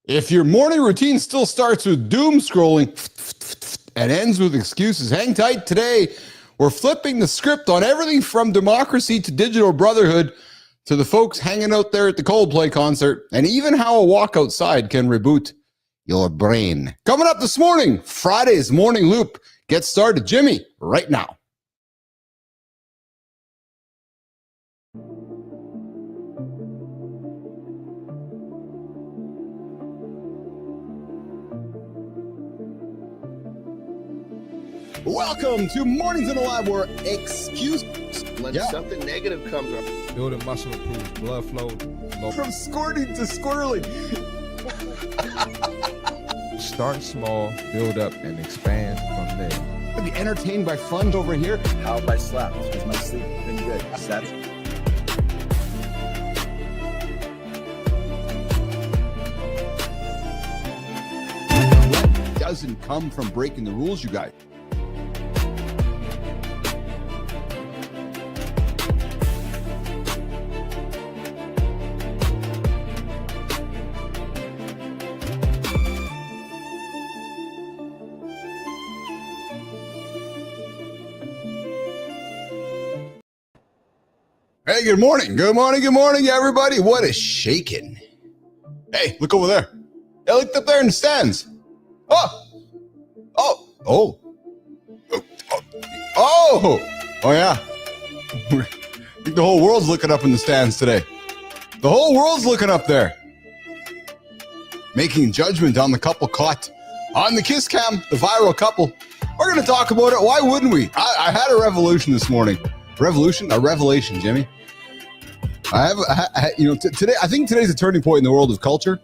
If your morning routine still starts with doom scrolling and ends with excuses, hang tight. Today, we're flipping the script on everything from democracy to digital brotherhood to the folks hanging out there at the Coldplay concert, and even how a walk outside can reboot your brain. Coming up this morning, Friday's Morning Loop. Get started, Jimmy, right now. Welcome to Mornings in the Lab, where when something negative comes up. Building muscle improves blood flow. From squirting to squirreling. Start small, build up, and expand from there. Be entertained by fun over here. How have I slept? Has my sleep been good? That's doesn't come from breaking the rules, you guys. Hey, good morning. Good morning. Good morning, everybody. What is shaking? Hey, look over there. Hey, look up there in the stands. Oh, yeah. I think the whole world's looking up in the stands today. The whole world's looking up there. Making judgment on the couple caught on the kiss cam, the viral couple. We're going to talk about it. Why wouldn't we? I had a revolution this morning. Revolution? A revelation, Jimmy. Today, I think today's a turning point in the world of culture.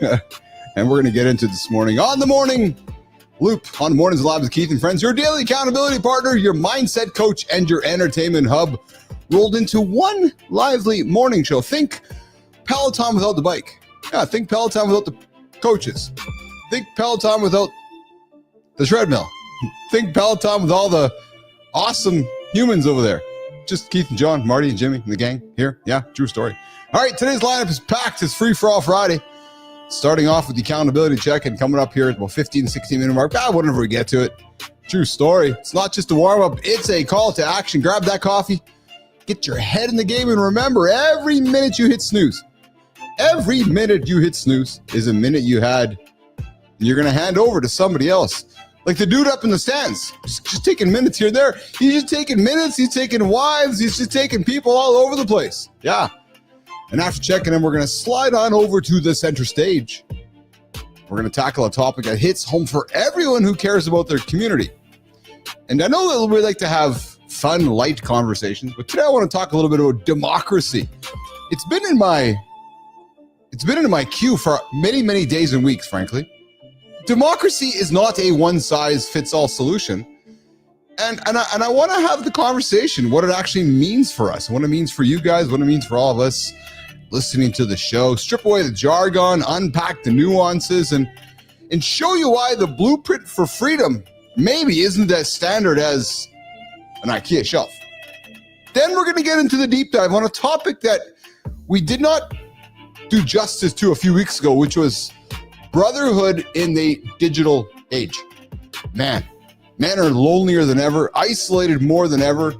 And we're going to get into this morning on the Morning Loop, on Mornings Live with Keith and Friends, your daily accountability partner, your mindset coach, and your entertainment hub rolled into one lively morning show. Think Peloton without the bike. Yeah, think Peloton without the coaches. Think Peloton without the treadmill. Think Peloton with all the awesome humans over there. Just Keith and John, Marty and Jimmy and the gang here. Yeah, true story. All right, today's lineup is packed. It's Free For All Friday. Starting off with the accountability check and coming up here at about 15, 16 minute mark. Whenever we get to it. True story. It's not just a warm up. It's a call to action. Grab that coffee. Get your head in the game. And remember, every minute you hit snooze is a minute you had. And you're going to hand over to somebody else. Like the dude up in the stands, just taking minutes here and there. He's just taking minutes. He's taking wives. He's just taking people all over the place. Yeah. And after checking in, we're going to slide on over to the center stage. We're going to tackle a topic that hits home for everyone who cares about their community. And I know that we like to have fun, light conversations, but today I want to talk a little bit about democracy. It's been in my queue for many, many days and weeks, frankly. Democracy is not a one-size-fits-all solution. And I want to have the conversation, what it actually means for us, what it means for you guys, what it means for all of us listening to the show. Strip away the jargon, unpack the nuances, and show you why the blueprint for freedom maybe isn't as standard as an IKEA shelf. Then we're going to get into the deep dive on a topic that we did not do justice to a few weeks ago, which was brotherhood in the digital age. Men are lonelier than ever, isolated more than ever.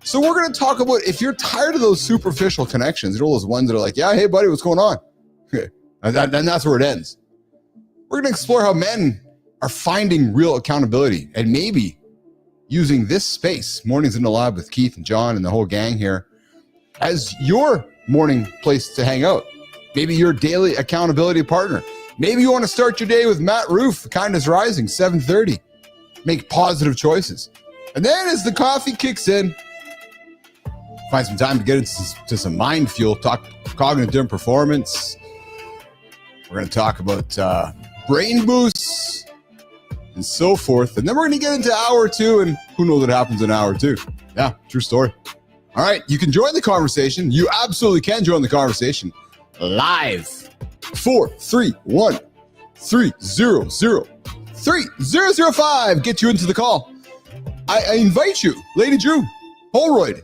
So we're going to talk about, if you're tired of those superficial connections, all those ones that are like, yeah, hey, buddy, what's going on? And that's where it ends. We're going to explore how men are finding real accountability and maybe using this space, Mornings in the Lab with Keith and John and the whole gang here, as your morning place to hang out. Maybe your daily accountability partner. Maybe you want to start your day with Matt Roof, Kindness Rising, 7:30. Make positive choices. And then as the coffee kicks in, find some time to get into some mind fuel, talk cognitive performance. We're going to talk about brain boosts and so forth. And then we're going to get into hour two, and who knows what happens in hour two. Yeah, true story. All right, you can join the conversation. You absolutely can join the conversation live. 431-300-3005. Get you into the call. I invite you, Lady Drew, Holroyd,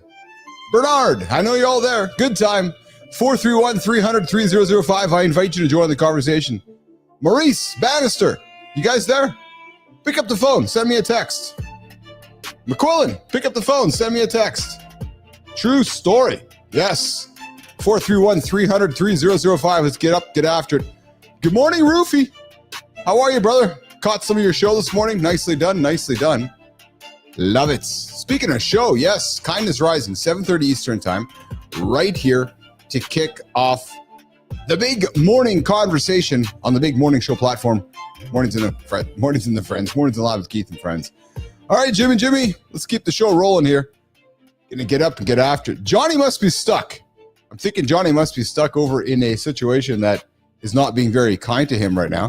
Bernard. I know you're all there. Good time. 431-300-3005. I invite you to join the conversation. Maurice Bannister, you guys there? Pick up the phone. Send me a text. McQuillan, pick up the phone. Send me a text. True story. Yes. 431-300-3005. Let's get up, get after it. Good morning, Roofy. How are you, brother? Caught some of your show this morning. Nicely done. Nicely done. Love it. Speaking of show, yes, Kindness Rising, 7:30 Eastern time, right here to kick off the big morning conversation on the big morning show platform. Mornings in the Friends. Mornings in Live with Keith and Friends. All right, Jimmy, let's keep the show rolling here. Gonna get up and get after it. Johnny must be stuck. I'm thinking Johnny must be stuck over in a situation that is not being very kind to him right now.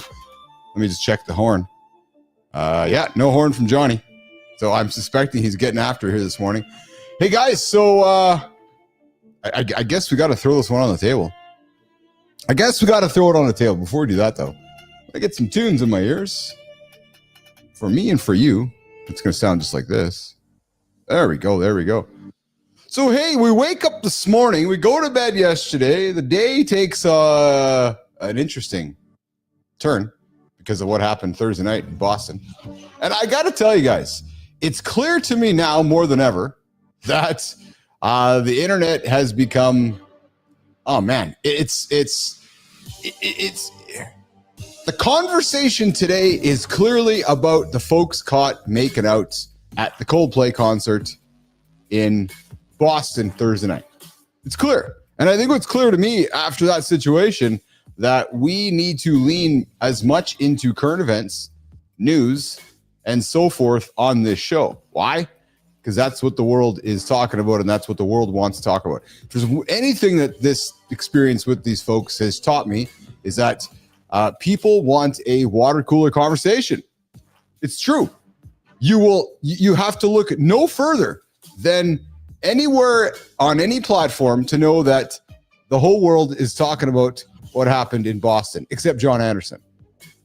Let me just check the horn. Yeah, no horn from Johnny. So I'm suspecting he's getting after here this morning. Hey guys, so I guess we got to throw this one on the table. Before we do that, though, I get some tunes in my ears for me and for you. It's going to sound just like this. There we go. So, hey, we wake up this morning. We go to bed yesterday. The day takes an interesting turn because of what happened Thursday night in Boston. And I got to tell you guys, it's clear to me now more than ever that the internet has become, oh man, it's the conversation today is clearly about the folks caught making out at the Coldplay concert in Boston Thursday night. It's clear. And I think what's clear to me after that situation that we need to lean as much into current events, news, and so forth on this show. Why? Because that's what the world is talking about, and that's what the world wants to talk about. If there's anything that this experience with these folks has taught me is that people want a water cooler conversation. It's true. You have to look no further than anywhere on any platform to know that the whole world is talking about what happened in Boston, except John Anderson.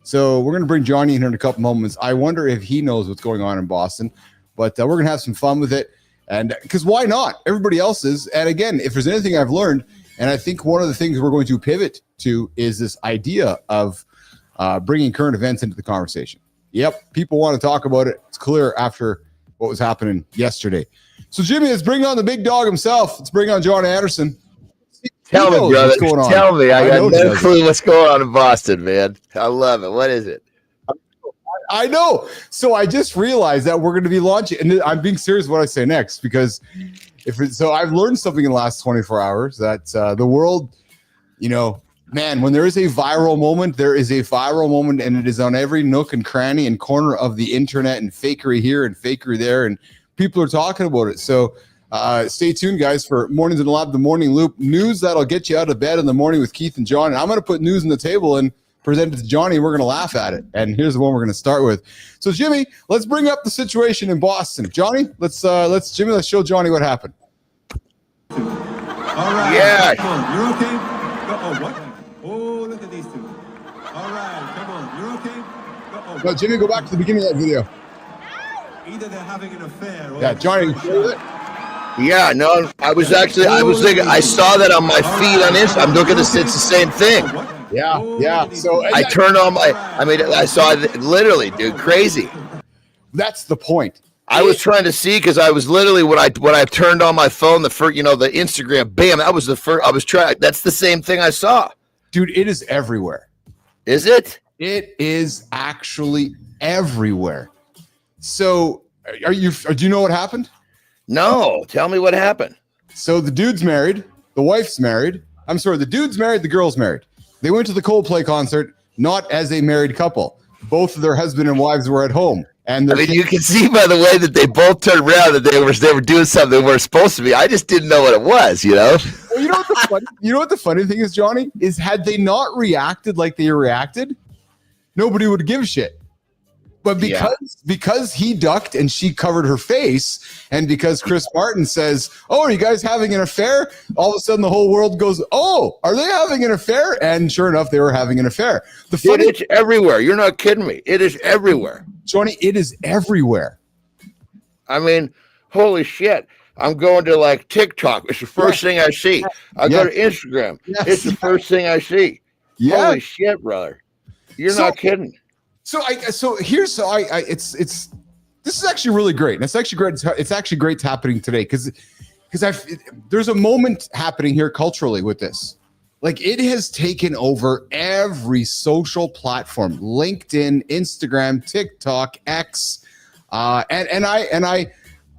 So we're going to bring Johnny in here in a couple moments. I wonder if he knows what's going on in Boston. But we're going to have some fun with it. And because why not? Everybody else is. And again, if there's anything I've learned, and I think one of the things we're going to pivot to is this idea of bringing current events into the conversation. Yep, people want to talk about it. It's clear after what was happening yesterday. So, Jimmy, let's bring on the big dog himself. Let's bring on John Anderson. Tell me, brother. Tell me. I got no clue what's going on in Boston, man. I love it. What is it? I know. So I just realized that we're going to be launching, and I'm being serious what I say next, because so I've learned something in the last 24 hours that the world, man, when there is a viral moment, there is a viral moment, and it is on every nook and cranny and corner of the internet, and fakery here and fakery there, and people are talking about it. So stay tuned, guys, for Mornings in the Lab, the Morning Loop, news that'll get you out of bed in the morning with Keith and John. And I'm going to put news on the table and present it to Johnny. We're going to laugh at it. And here's the one we're going to start with. So, Jimmy, let's bring up the situation in Boston. Johnny, let's show Johnny what happened. All right. Yeah. Come on. You're okay? Oh, what? Oh, look at these two. All right. Come on. You're okay? Oh, no, Jimmy, go back to the beginning of that video. Either they're having an affair or... Yeah, Johnny. Yeah, no, I was thinking, I saw that on my feed on Instagram. I'm looking at it's the same thing. Yeah. So I turned on I saw it literally, dude, crazy. That's the point. I was trying to see because I was literally when I turned on my phone, the first, the Instagram, bam, that was the first. I was trying. That's the same thing I saw. Dude, it is everywhere. Is it? It is actually everywhere. So, do you know what happened? No, tell me what happened. So the dude's married, the wife's married. I'm sorry, the dude's married, the girl's married. They went to the Coldplay concert not as a married couple. Both of their husband and wives were at home. And you can see by the way that they both turned around that they were doing something they weren't supposed to be. I just didn't know what it was, Well, you know what the funny thing is, Johnny, is had they not reacted like they reacted, nobody would give a shit. But because he ducked and she covered her face, and because Chris Martin says, "Oh, are you guys having an affair?" All of a sudden, the whole world goes, "Oh, are they having an affair?" And sure enough, they were having an affair. It's everywhere. You're not kidding me. It is everywhere, Johnny. It is everywhere. I mean, holy shit! I'm going to like TikTok. It's the first thing I see. I go to Instagram. It's the first thing I see. Holy shit, brother! You're not kidding. This is actually really great. And it's actually great. It's actually great it's happening today because there's a moment happening here culturally with this. Like it has taken over every social platform: LinkedIn, Instagram, TikTok, X, and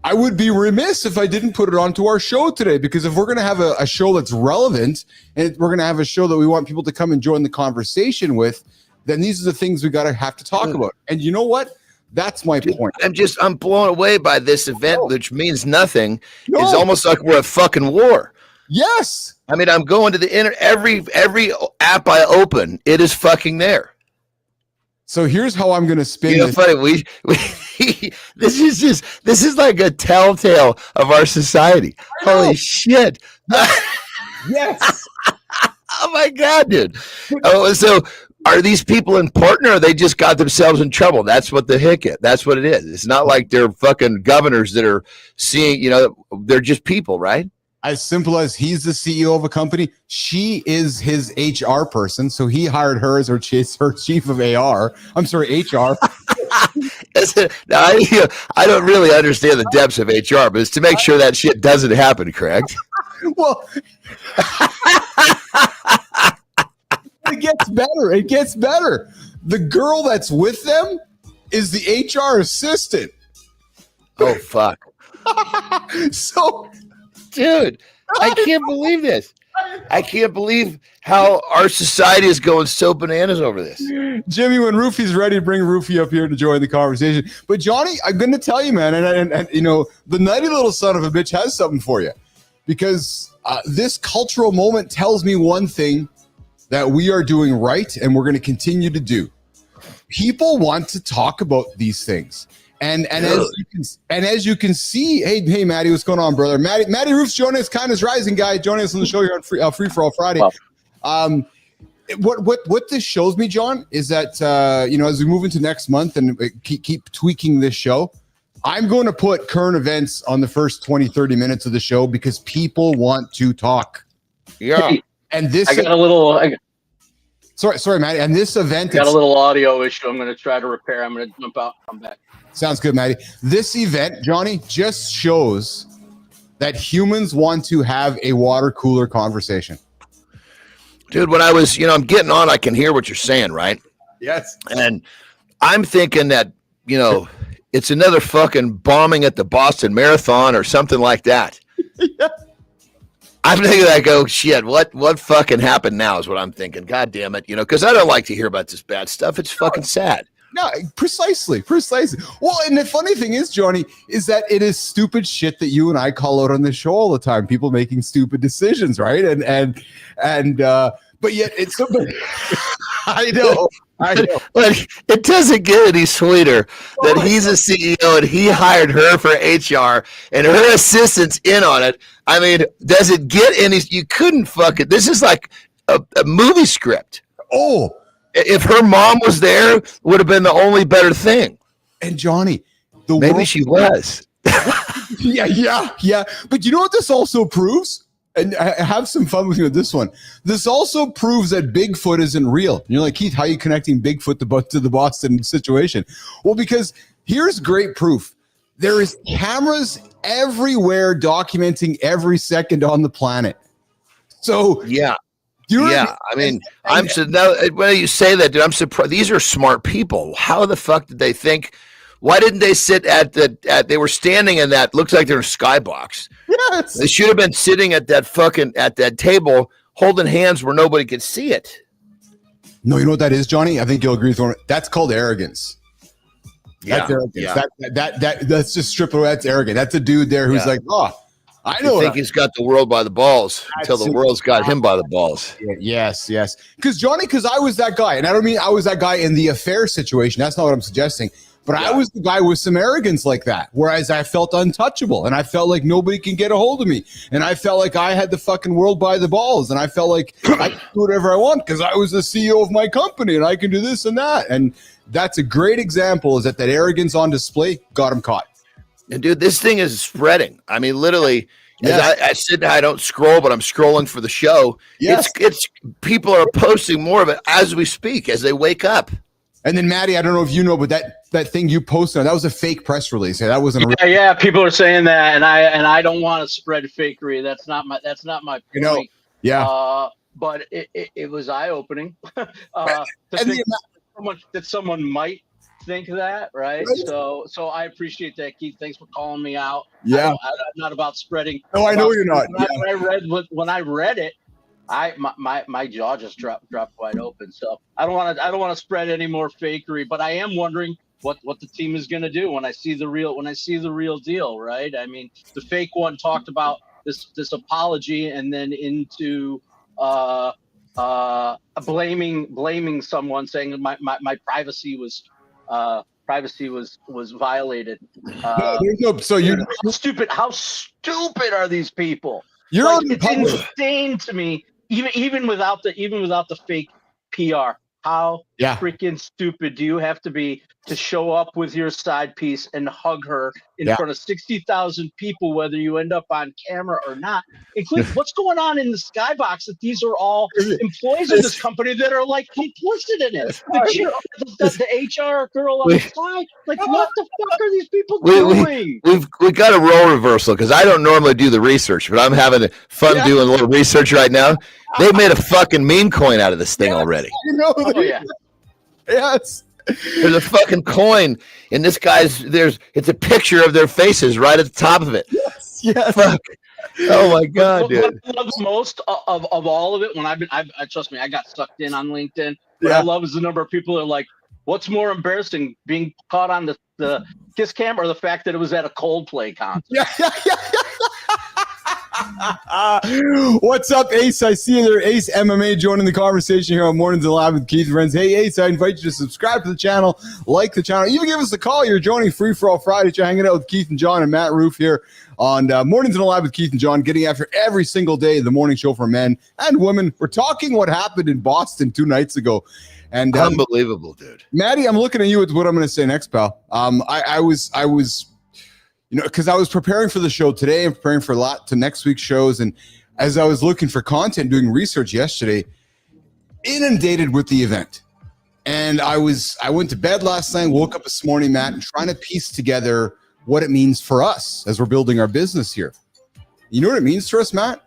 I would be remiss if I didn't put it onto our show today, because if we're going to have a show that's relevant and we're going to have a show that we want people to come and join the conversation with, then these are the things we have to talk about. And you know what? That's my point. I'm blown away by this event, which means nothing. It's almost like we're at fucking war. Yes. I mean, I'm going to the every app I open, it is fucking there. So here's how I'm going to spin this. Funny, this is like a telltale of our society. Holy shit. Yes. Oh my God, dude. Oh, so are these people important, or they just got themselves in trouble? That's what the hick is. That's what it is. It's not like they're fucking governors that are seeing, they're just people, right? As simple as he's the CEO of a company. She is his HR person. So he hired her as her chief of AR. I'm sorry, HR. Now, I don't really understand the depths of HR, but it's to make sure that shit doesn't happen, correct? Well, it gets better. It gets better. The girl that's with them is the HR assistant. Oh, fuck. So... Dude, I can't believe this. I can't believe how our society is going so bananas over this. Jimmy, when Roofy's ready, bring Roofy up here to join the conversation. But Johnny, I'm going to tell you, man, and the nutty little son of a bitch has something for you, because this cultural moment tells me one thing that we are doing right and we're going to continue to do. People want to talk about these things. And as you can see, hey, Maddie, what's going on, brother? Maddie Roof's joining us, Kindness Rising guy, joining us on the show here on Free for All Friday. Wow. What this shows me, John, is that as we move into next month and keep tweaking this show, I'm going to put current events on the first 20-30 minutes of the show because people want to talk. Yeah, and this I got a little. Sorry, Maddie. And this event got a little audio issue. I'm going to try to repair. I'm going to jump out, come back. Sounds good, Maddie. This event, Johnny, just shows that humans want to have a water cooler conversation. Dude, when I was, I'm getting on, I can hear what you're saying, right? Yes. And I'm thinking that, it's another fucking bombing at the Boston Marathon or something like that. Yeah. I'm thinking like, oh shit, what fucking happened now is what I'm thinking. God damn it, because I don't like to hear about this bad stuff. It's fucking sad. No, precisely. Well, and the funny thing is, Johnny, is that it is stupid shit that you and I call out on this show all the time. People making stupid decisions, right? And but yet it's something. I know. But it doesn't get any sweeter that he's a CEO and he hired her for HR and her assistant's in on it. I mean, does it get any? You couldn't fuck it. This is like a movie script. Oh. If her mom was there, would have been the only better thing. And Johnny, maybe she was. Yeah. But you know what this also proves? And I have some fun with you with this one. This also proves that Bigfoot isn't real. And you're like, Keith, how are you connecting Bigfoot to the Boston situation? Well, because here's great proof. There is cameras everywhere documenting every second on the planet. So yeah. I mean, now when you say that, dude, I'm surprised. These are smart people. How the fuck did they think? Why didn't they sit they were standing in that, looks like they're in a skybox. Yes. They should have been sitting at that table holding hands where nobody could see it. No, you know what that is, Johnny? I think you'll agree with me. That's called arrogance. That's arrogance. Yeah. That's just strip away. That's arrogant. That's a dude there who's like, oh, I know. I think he's got the world by the balls until the world's got him by the balls. Yes. Because I was that guy. And I don't mean I was that guy in the affair situation. That's not what I'm suggesting. But I was the guy with some arrogance like that, whereas I felt untouchable and I felt like nobody can get a hold of me. And I felt like I had the fucking world by the balls. And I felt like I could do whatever I want because I was the CEO of my company and I can do this and that. And that's a great example, is that arrogance on display got him caught. And dude, this thing is spreading. I mean, literally, Yes. I said I don't scroll, but I'm scrolling for the show. Yes. It's people are posting more of it as we speak, as they wake up. And then Maddie, I don't know if you know, but that thing you posted, that was a fake press release. That wasn't a real. Yeah. People are saying that, and I don't want to spread fakery. That's not my point. You know, yeah. But it was eye opening. That someone might think that, right? So I appreciate that, Keith. Thanks for calling me out. Yeah. I'm not about spreading. No, I know you're not. When I read it, my jaw just dropped wide open. So I don't want to spread any more fakery, but I am wondering what the team is going to do when I see the real deal, right? I mean, the fake one talked about this apology and then into blaming someone, saying that my privacy was violated. How stupid are these people? It's insane to me. Even without the fake PR, how freaking stupid do you have to be to show up with your side piece and hug her in front of 60,000 people, whether you end up on camera or not? Including what's going on in the skybox, that these are all employees of this company that are like complicit in it. The HR girl on the side, like, what the fuck are these people doing? We've got a role reversal, because I don't normally do the research, but I'm having fun doing a little research right now. They made a fucking meme coin out of this thing already. Yes. There's a fucking coin, and this guy's it's a picture of their faces right at the top of it. Yes. Fuck. Oh my god, dude. What I love most of all of it, when I trust me, I got sucked in on LinkedIn. What I love is the number of people that are like, what's more embarrassing, being caught on the kiss cam or the fact that it was at a Coldplay concert? What's up, Ace? I see you there. Ace MMA joining the conversation here on Mornings Alive with Keith and Friends. Hey, Ace, I invite you to subscribe to the channel, like the channel, even give us a call. You're joining Free For All Friday. You're hanging out with Keith and John and Matt Roof here on Mornings Alive with Keith and John, getting after every single day the morning show for men and women. We're talking what happened in Boston 2 nights ago. And unbelievable, dude. Maddie, I'm looking at you with what I'm going to say next, pal. I was because I was preparing for the show today and preparing for next week's shows. And as I was looking for content, doing research yesterday, inundated with the event. And I went to bed last night, woke up this morning, Matt, and trying to piece together what it means for us as we're building our business here. You know what it means for us, Matt?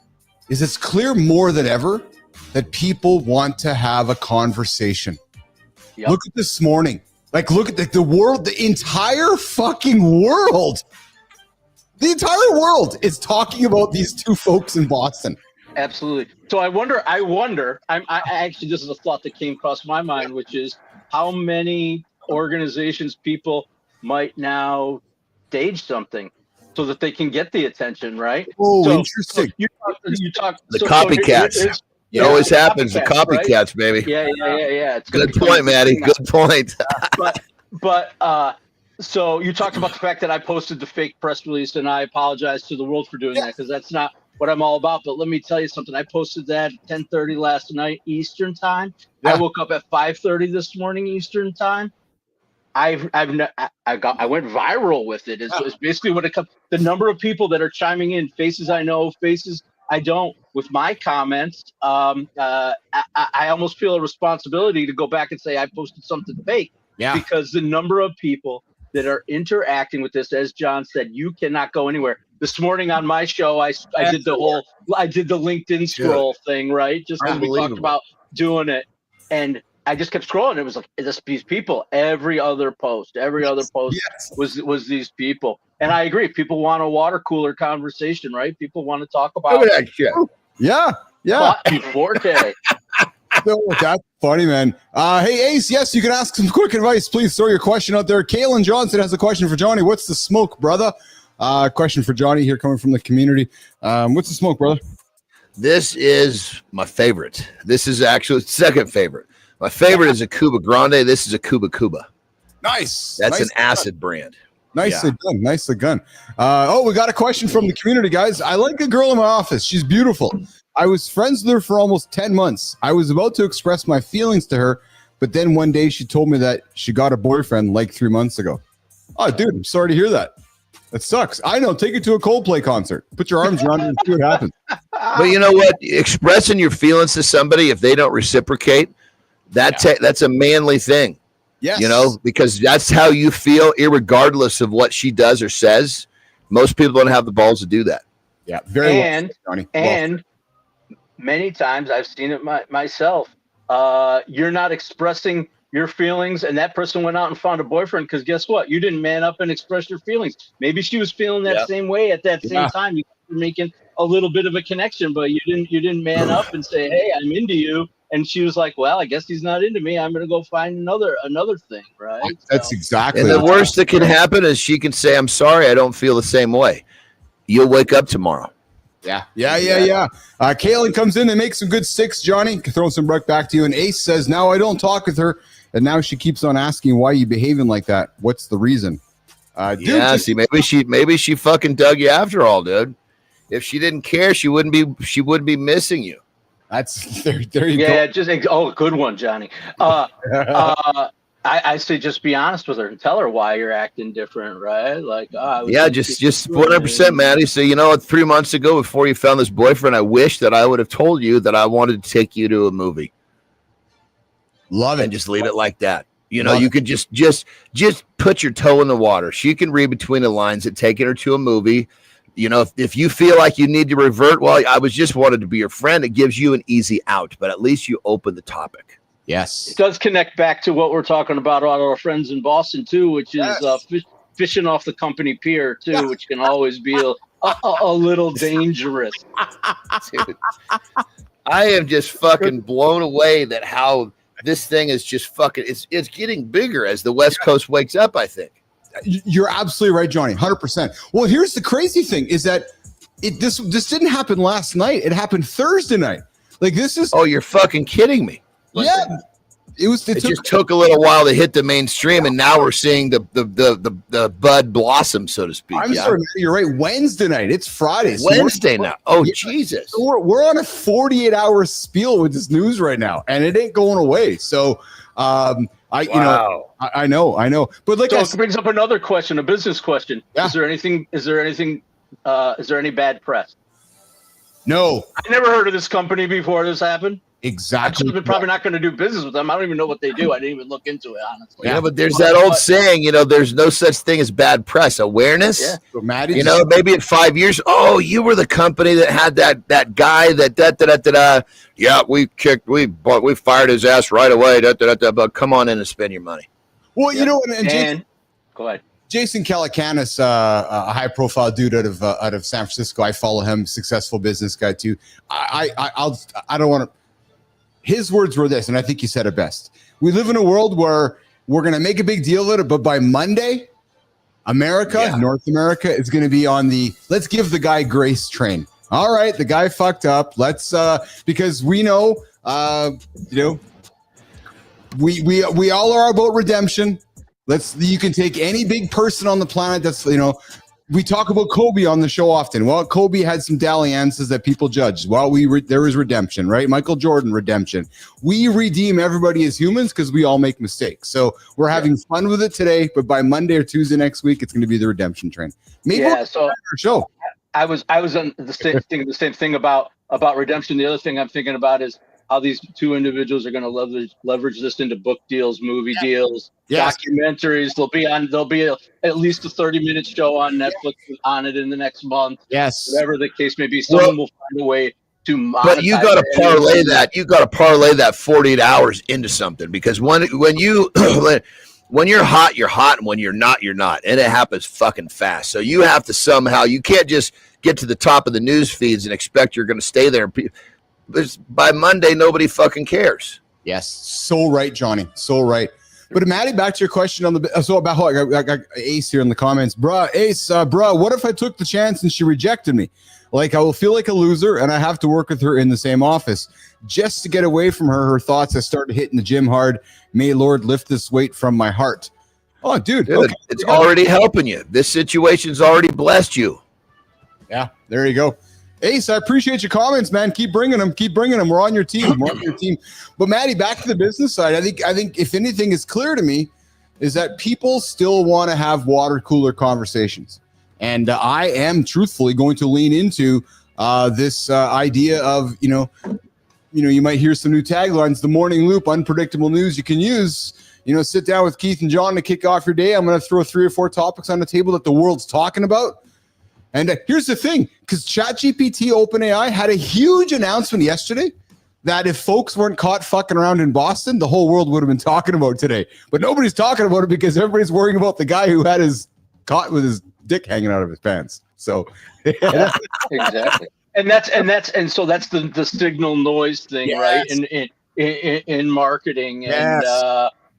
Is it's clear more than ever that people want to have a conversation. Yep. Look at this morning. Look at the world, the entire fucking world. The entire world is talking about these two folks in Boston. Absolutely. So I wonder, I actually, this is a thought that came across my mind, which is how many organizations people might now stage something so that they can get the attention, right? Oh, interesting. So you talk the copycats. It always happens. The copycats, right? Baby. Yeah. It's good point, Maddie. Good point. but so you talked about the fact that I posted the fake press release, and I apologize to the world for doing that, because that's not what I'm all about. But let me tell you something. I posted that at 10:30 last night Eastern time. I woke up at 5:30 this morning Eastern time. I went viral with it. It's basically what it comes. The number of people that are chiming in, faces I know, faces I don't, with my comments. I almost feel a responsibility to go back and say I posted something fake. Yeah. Because the number of people that are interacting with this, as John said, you cannot go anywhere. This morning on my show, I did the LinkedIn scroll thing, right? Just because we talked about doing it, and I just kept scrolling. It was like these people. Every other post was these people. And I agree. People want a water cooler conversation, right? People want to talk about that shit. Yeah. 4K. No, that's funny, man. Hey, Ace, yes, you can ask some quick advice. Please throw your question out there. Kaylin Johnson has a question for Johnny. What's the smoke, brother? Question for Johnny here coming from the community. What's the smoke, brother? This is my favorite. This is actually second favorite. My favorite is a Cuba Grande. This is a Cuba. Nice. That's an acid brand. Nicely done. We got a question from the community, guys. I like a girl in my office. She's beautiful. I was friends with her for almost 10 months. I was about to express my feelings to her, but then one day she told me that she got a boyfriend like 3 months ago. Oh, dude, I'm sorry to hear that. That sucks. I know. Take it to a Coldplay concert. Put your arms around it and see what happens. But you know what? Expressing your feelings to somebody, if they don't reciprocate, that's a manly thing. Yes. You know, because that's how you feel, irregardless of what she does or says. Most people don't have the balls to do that. Yeah. Very and well, Johnny. and many times I've seen it myself. You're not expressing your feelings, and that person went out and found a boyfriend because guess what? You didn't man up and express your feelings. Maybe she was feeling that same way at that same time. You were making a little bit of a connection, but you didn't man up and say, "Hey, I'm into you." And she was like, "Well, I guess he's not into me. I'm going to go find another thing." Right? That's exactly. And the worst that can happen is she can say, "I'm sorry, I don't feel the same way." You'll wake up tomorrow. Yeah. Kaylin comes in and makes some good sticks, Johnny. Throw some back to you. And Ace says, now I don't talk with her. And now she keeps on asking, why are you behaving like that? What's the reason? See, maybe she fucking dug you after all, dude. If she didn't care, she wouldn't be missing you. That's there you go. Yeah, good one, Johnny. I say just be honest with her and tell her why you're acting different, right? Like, just 100%, Maddie. So, you know, 3 months ago, before you found this boyfriend, I wish that I would have told you that I wanted to take you to a movie. Love it. And just leave it like that. You know, you could just put your toe in the water. She can read between the lines and taking her to a movie. You know, if you feel like you need to revert, well, I was just wanted to be your friend. It gives you an easy out, but at least you open the topic. Yes. It does connect back to what we're talking about all our friends in Boston too, which is fishing off the company pier too, which can always be a little dangerous. Dude, I am just fucking blown away that how this thing is just fucking it's getting bigger as the West Coast wakes up, I think. You're absolutely right, Johnny. 100%. Well, here's the crazy thing is that this didn't happen last night. It happened Thursday night. Like this is you're fucking kidding me. Yeah. It just took a little while to hit the mainstream, and now we're seeing the bud blossom, so to speak. I'm sorry, you're right. Wednesday night. It's Friday. So Wednesday now. Oh, Jesus. So we're on a 48-hour spiel with this news right now, and it ain't going away. So I know. But like, it brings up another question, a business question. Yeah. Is there any bad press? No. I never heard of this company before this happened. Exactly. I'm probably not going to do business with them. I don't even know what they do. I didn't even look into it, honestly. Yeah, but there's that old saying, there's no such thing as bad press. Awareness. Yeah. So Maddie, maybe in 5 years, you were the company that had that guy that Yeah, we fired his ass right away. But come on in and spend your money. Well, and Jason, go ahead. Jason Calacanis, a high-profile dude out of San Francisco. I follow him, successful business guy too. I don't want to. His words were this, and I think he said it best. We live in a world where we're going to make a big deal of it, but by Monday, North America is going to be on the let's give the guy grace train. All right, the guy fucked up. Let's because we know, we all are about redemption. You can take any big person on the planet that's, we talk about Kobe on the show often. Well, Kobe had some dalliances that people judged. Well, there was redemption, right? Michael Jordan, redemption. We redeem everybody as humans because we all make mistakes. So we're having fun with it today, but by Monday or Tuesday next week, it's going to be the redemption train. Maybe show. I was on the same thing about redemption. The other thing I'm thinking about is how these two individuals are going to leverage this into book deals, movie deals, documentaries. There'll be at least a 30-minute show on Netflix on it in the next month. Yes. Whatever the case may be, someone will find a way to monetize. But you got to parlay that. You got to parlay that 48 hours into something, because when you're hot, you're hot, and when you're not, you're not, and it happens fucking fast. So you have to somehow. You can't just get to the top of the news feeds and expect you're going to stay there. By Monday, nobody fucking cares. Yes, so right, Johnny, so right. But Maddie, back to your question on I got Ace here in the comments, Ace, what if I took the chance and she rejected me? Like, I will feel like a loser, and I have to work with her in the same office just to get away from her. Her thoughts. I started hitting the gym hard. May Lord lift this weight from my heart. Oh, dude, okay. It's already helping you. This situation's already blessed you. Yeah, there you go. Ace, I appreciate your comments, man. Keep bringing them. We're on your team. But Maddie, back to the business side. I think if anything is clear to me, is that people still want to have water cooler conversations. And I am truthfully going to lean into this idea of, you might hear some new taglines, the morning loop, unpredictable news you can use. Sit down with Keith and John to kick off your day. I'm going to throw 3 or 4 topics on the table that the world's talking about. And here's the thing, because ChatGPT OpenAI had a huge announcement yesterday that if folks weren't caught fucking around in Boston, the whole world would have been talking about today. But nobody's talking about it because everybody's worrying about the guy who had his caught with his dick hanging out of his pants. So yeah, exactly. And so that's the signal noise thing, yes. Right? In marketing. Yes.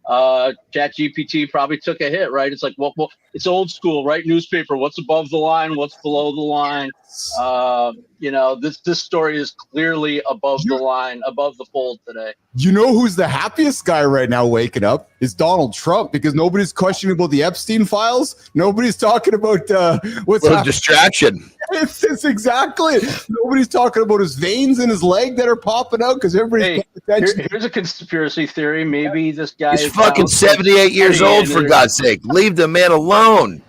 And ChatGPT probably took a hit, right? It's like, well, it's old school, right? Newspaper, what's above the line, what's below the line. This story is clearly above the line, above the fold today. You know who's the happiest guy right now waking up is Donald Trump, because nobody's questioning about the Epstein files. Nobody's talking about what's happening. Distraction. It's exactly. Nobody's talking about his veins in his leg that are popping out because everybody's paying attention. Here's a conspiracy theory. Maybe this guy is fucking 78 years old, for God's sake. Leave the man alone.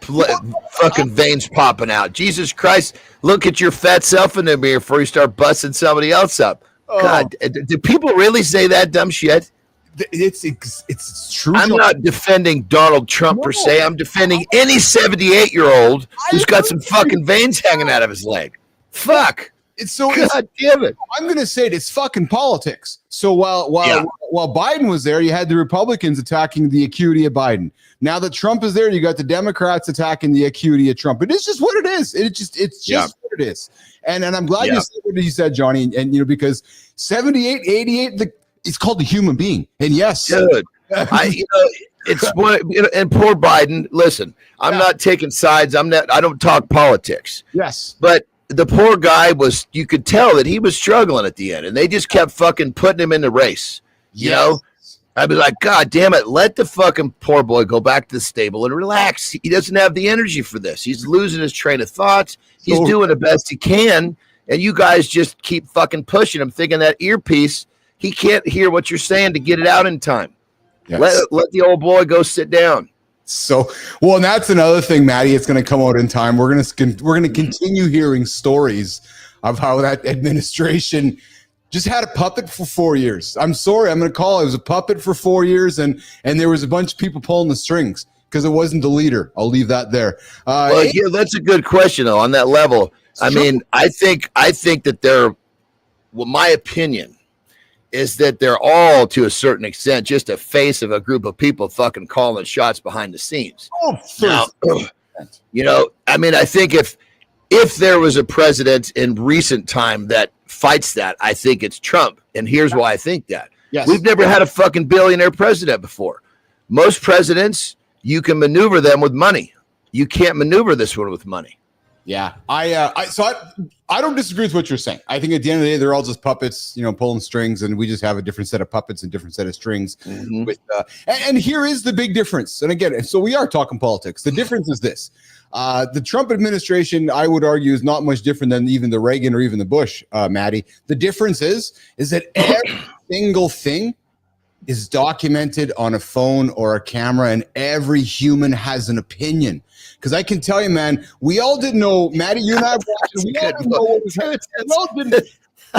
Fucking veins popping out. Jesus Christ. Look at your fat self in the mirror before you start busting somebody else up. God, do people really say that dumb shit? It's true. I'm not defending Donald Trump per se. I'm defending any 78-year-old who's got some fucking veins hanging out of his leg. Fuck. God damn it. I'm going to say it's fucking politics. So while Biden was there, you had the Republicans attacking the acuity of Biden. Now that Trump is there, you got the Democrats attacking the acuity of Trump. But it's just what it is. It's just what it is. And I'm glad you said what you said, Johnny. And because 78, 88, it's called the human being. And yes, dude, it's one. And poor Biden. Listen, I'm not taking sides. I don't talk politics. Yes, but the poor guy you could tell that he was struggling at the end, and they just kept fucking putting him in the race. You know, I'd be like, God damn it, let the fucking poor boy go back to the stable and relax. He doesn't have the energy for this. He's losing his train of thoughts. He's doing the best he can, and you guys just keep fucking pushing him, thinking that earpiece, he can't hear what you're saying to get it out in time. Yes. Let the old boy go sit down. So, well, and that's another thing, Maddie. It's going to come out in time. We're going to continue hearing stories of how that administration just had a puppet for 4 years. I'm sorry, I'm going to call it. It was a puppet for 4 years, and there was a bunch of people pulling the strings because it wasn't the leader. I'll leave that there. That's a good question, though. On that level, I mean, I think that my opinion is that they're all, to a certain extent, just a face of a group of people fucking calling shots behind the scenes. Now, I mean, I think if there was a president in recent time that fights that, I think it's Trump. And here's why I think that. Yes. We've never had a fucking billionaire president before. Most presidents, you can maneuver them with money. You can't maneuver this one with money. Yeah, I don't disagree with what you're saying. I think at the end of the day, they're all just puppets, pulling strings, and we just have a different set of puppets and different set of strings. Mm-hmm. And here is the big difference. And again, so we are talking politics. The difference is this: the Trump administration, I would argue, is not much different than even the Reagan or even the Bush, Maddie. The difference is that every single thing is documented on a phone or a camera, and every human has an opinion. Because I can tell you, man, we all didn't know, Maddie, you and I watching, we all didn't know what was happening.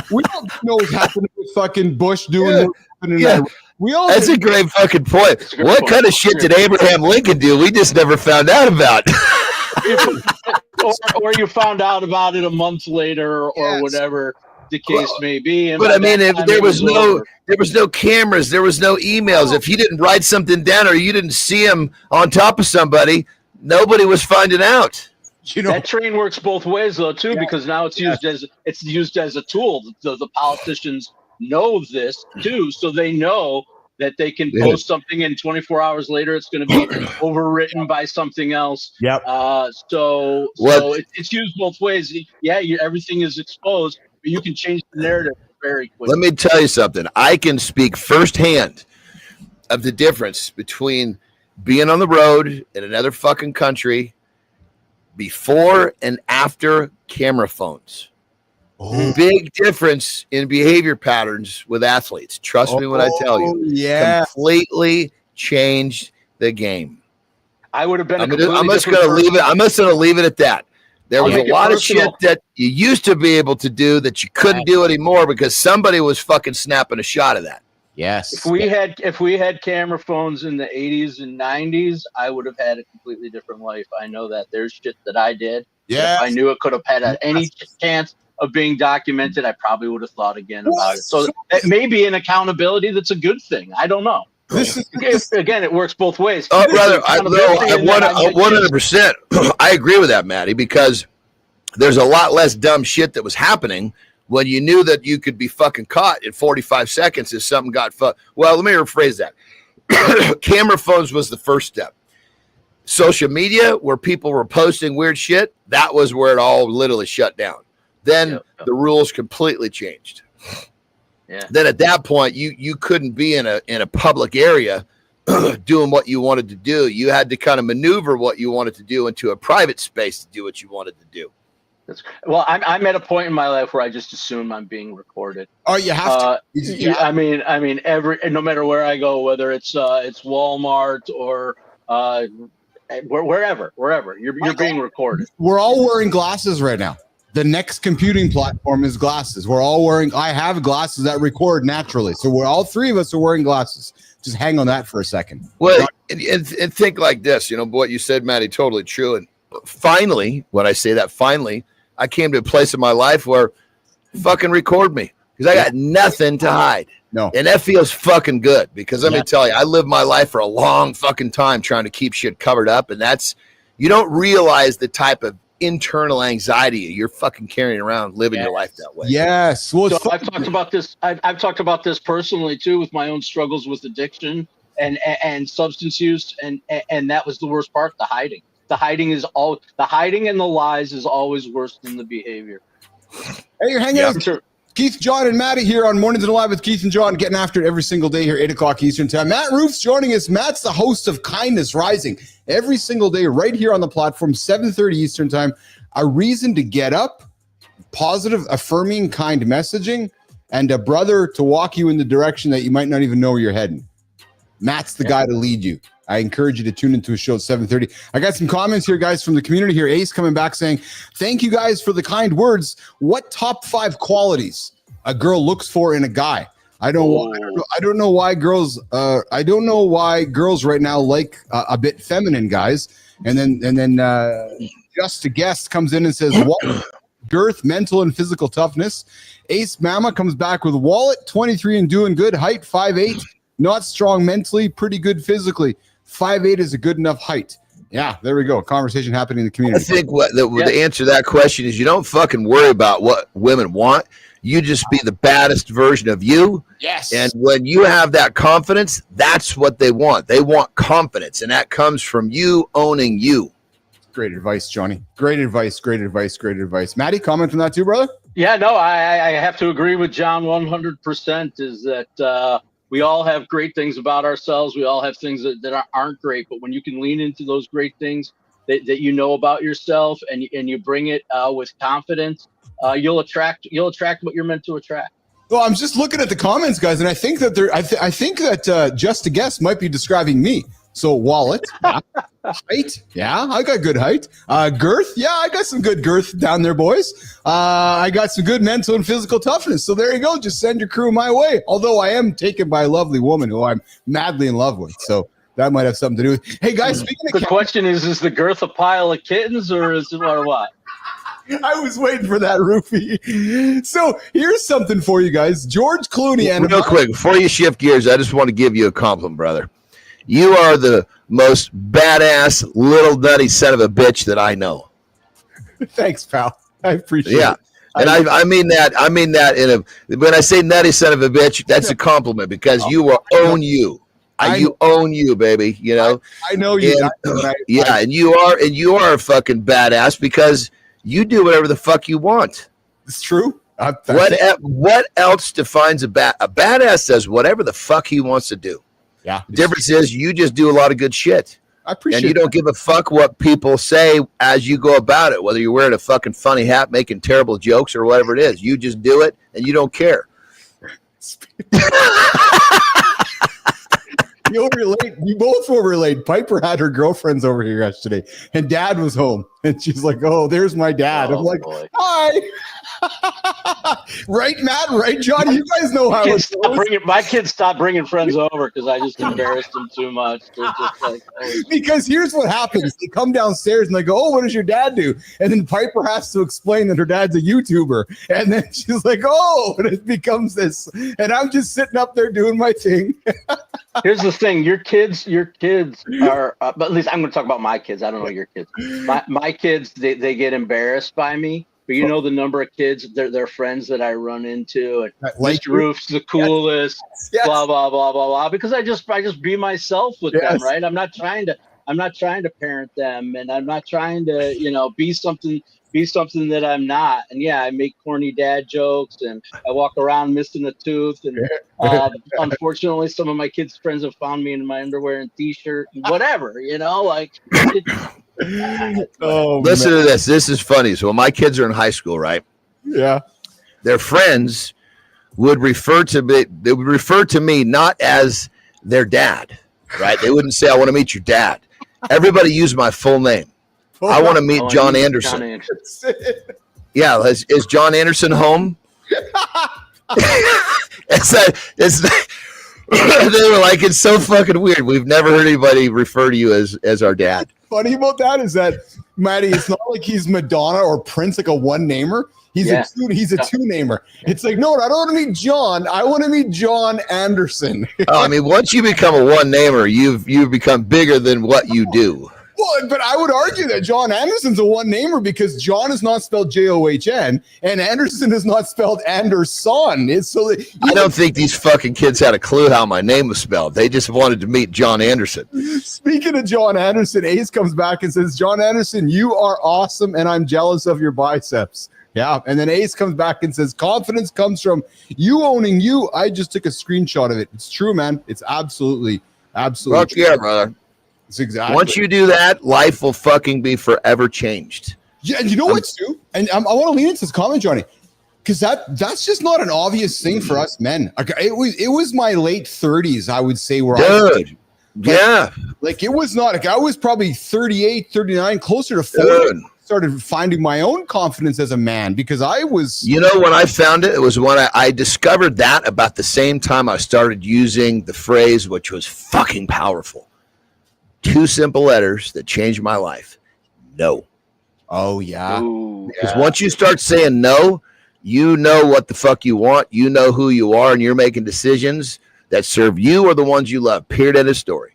We all didn't know what was happening with fucking Bush doing what happened in That's a great fucking point. What kind of shit did Abraham Lincoln do? We just never found out about. or you found out about it a month later or whatever the case may be. But I mean, there was no cameras, there was no emails. If he didn't write something down or you didn't see him on top of somebody, nobody was finding out. That train works both ways though too, because now it's used as a tool. The politicians know this too, so they know that they can post something and 24 hours later it's going to be overwritten by something else. Yep. So it's used both ways. Yeah, everything is exposed, but you can change the narrative very quickly. Let me tell you something. I can speak firsthand of the difference between being on the road in another fucking country before and after camera phones. Big difference in behavior patterns with athletes. Trust me when I tell you. Yeah. Completely changed the game. I would have been. I'm just going to leave it. I'm just going to leave it at that. There was a lot of shit that you used to be able to do that you couldn't do anymore because somebody was fucking snapping a shot of that. Yes. If we had camera phones in the 80s and 90s, I would have had a completely different life. I know that there's shit that I did. Yeah. If I knew it could have had any chance of being documented, I probably would have thought again about it. So it may be an accountability that's a good thing. I don't know. Again, it works both ways. Oh, brother, I 100%. I agree with that, Matty, because there's a lot less dumb shit that was happening when you knew that you could be fucking caught in 45 seconds if something got fucked. Well, let me rephrase that. Camera phones was the first step. Social media, where people were posting weird shit, that was where it all literally shut down. Then the rules completely changed. Yeah. Then at that point, you couldn't be in a public area doing what you wanted to do. You had to kind of maneuver what you wanted to do into a private space to do what you wanted to do. Well, I'm at a point in my life where I just assume I'm being recorded. Oh, you have to. Yeah. I mean, no matter where I go, whether it's Walmart or wherever you're being recorded. We're all wearing glasses right now. The next computing platform is glasses. I have glasses that record naturally. So all three of us are wearing glasses. Just hang on that for a second. Well, and think like this, what you said, Matty, totally true. And finally, when I say that, finally, I came to a place in my life where fucking record me because I got nothing to hide. No. And that feels fucking good because let me tell you, I lived my life for a long fucking time trying to keep shit covered up. And you don't realize the type of internal anxiety you're fucking carrying around living your life that way. Yes. Well, so I've talked about this. I've talked about this personally too, with my own struggles with addiction and substance use, and that was the worst part. The hiding and the lies is always worse than the behavior. Hey, you're hanging out. Sure. Keith, John, and Matty here on Mornings and Live with Keith and John, getting after it every single day here, 8 o'clock Eastern time. Matt Roof's joining us. Matt's the host of Kindness Rising every single day right here on the platform, 7:30 Eastern time. A reason to get up, positive, affirming, kind messaging, and a brother to walk you in the direction that you might not even know where you're heading. Matt's the guy to lead you. I encourage you to tune into a show at 7:30. I got some comments here, guys, from the community here. Ace coming back saying, thank you guys for the kind words. What top 5 qualities a girl looks for in a guy? I don't know why girls right now like a bit feminine guys. And then Just a Guest comes in and says, what? Girth, mental and physical toughness. Ace Mama comes back with wallet, 23 and doing good, height 5'8", not strong mentally, pretty good physically. 5'8" is a good enough height. Yeah, there we go. Conversation happening in the community. I think the answer to that question is you don't fucking worry about what women want. You just be the baddest version of you. Yes. And when you have that confidence, that's what they want. They want confidence, and that comes from you owning you. Great advice, Johnny. Great advice. Matty, comment on that too, brother? Yeah, no, I have to agree with John 100%, is that we all have great things about ourselves. We all have things that aren't great, but when you can lean into those great things that you know about yourself and you bring it with confidence, you'll attract what you're meant to attract. Well, I'm just looking at the comments, guys, and I think that I think that Just a Guest might be describing me. So wallet, yeah. Height, yeah, I got good height. Girth, yeah, I got some good girth down there, boys. I got some good mental and physical toughness. So there you go. Just send your crew my way. Although I am taken by a lovely woman who I'm madly in love with. So that might have something to do with. Hey, guys, speaking of the question is the girth a pile of kittens or is it or what? I was waiting for that, Roofy. So here's something for you guys. George Clooney and real quick before you shift gears, I just want to give you a compliment, brother. You are the most badass little nutty son of a bitch that I know. Thanks, pal. I appreciate it. And I mean that when I say nutty son of a bitch, that's a compliment because you will own you. You own you, baby. You know. I know you. And you are a fucking badass because you do whatever the fuck you want. It's true. What else defines a badass? Does whatever the fuck he wants to do. Yeah. The difference is you just do a lot of good shit. I appreciate and you don't give a fuck what people say as you go about it, whether you're wearing a fucking funny hat, making terrible jokes or whatever it is. You just do it and you don't care. You relate. You both will relate. Piper had her girlfriends over here yesterday, and Dad was home, and she's like, "Oh, there's my dad." I'm like, boy. "Hi." Right, Matt? Right, Johnny? You guys know how My kids stopped bringing friends over because I just embarrassed them too much. They're just like, because here's what happens. They come downstairs and they go, "Oh, what does your dad do?" And then Piper has to explain that her dad's a YouTuber. And then she's like, "Oh," and it becomes this. And I'm just sitting up there doing my thing. Here's the thing. Your kids are, but at least I'm going to talk about my kids. I don't know your kids. My kids, they get embarrassed by me. But you know the number of kids, their friends that I run into, and Mr. Roof's the coolest, Yes. blah blah blah blah blah. Because I just be myself with them, right? I'm not trying to parent them, and I'm not trying to be something that I'm not. And yeah, I make corny dad jokes, and I walk around missing a tooth, and unfortunately, some of my kids' friends have found me in my underwear and t-shirt, and whatever, Oh, Listen to this. This is funny. So when my kids are in high school, right? Yeah. Their friends would refer to me. They would refer to me not as their dad, right? They wouldn't say, "I want to meet your dad." Everybody used my full name. I want to meet John Anderson. Yeah, is John Anderson home? They were like, "It's so fucking weird. We've never heard anybody refer to you as our dad." Funny about that is that, Maddie, it's not like he's Madonna or Prince, like a one-namer. He's a two-namer. It's like, no, I don't want to meet John. I want to meet John Anderson. Oh, I mean, once you become a one-namer, you've become bigger than what you do. Well, but I would argue that John Anderson's a one-namer because John is not spelled John and Anderson is not spelled Anderson. I don't think these fucking kids had a clue how my name was spelled. They just wanted to meet John Anderson. Speaking of John Anderson, Ace comes back and says, "John Anderson, you are awesome, and I'm jealous of your biceps." Yeah, and then Ace comes back and says, "Confidence comes from you owning you." I just took a screenshot of it. It's true, man. It's absolutely Fuck true. yeah, brother. It's exactly. Once you do that, life will fucking be forever changed. Yeah, and you know what, Stu? And I want to lean into this comment, Johnny, because that's just not an obvious thing for us men. Like, it was my late 30s, I would say, where like it was not like I was probably 38, 39, closer to 40. Started finding my own confidence as a man because I was. When I found it was when I discovered that about the same time I started using the phrase, which was fucking powerful. 2 simple letters that changed my life. No. Oh, yeah. Because once you start saying no, you know what the fuck you want. You know who you are, and you're making decisions that serve you or the ones you love. Period. End of story.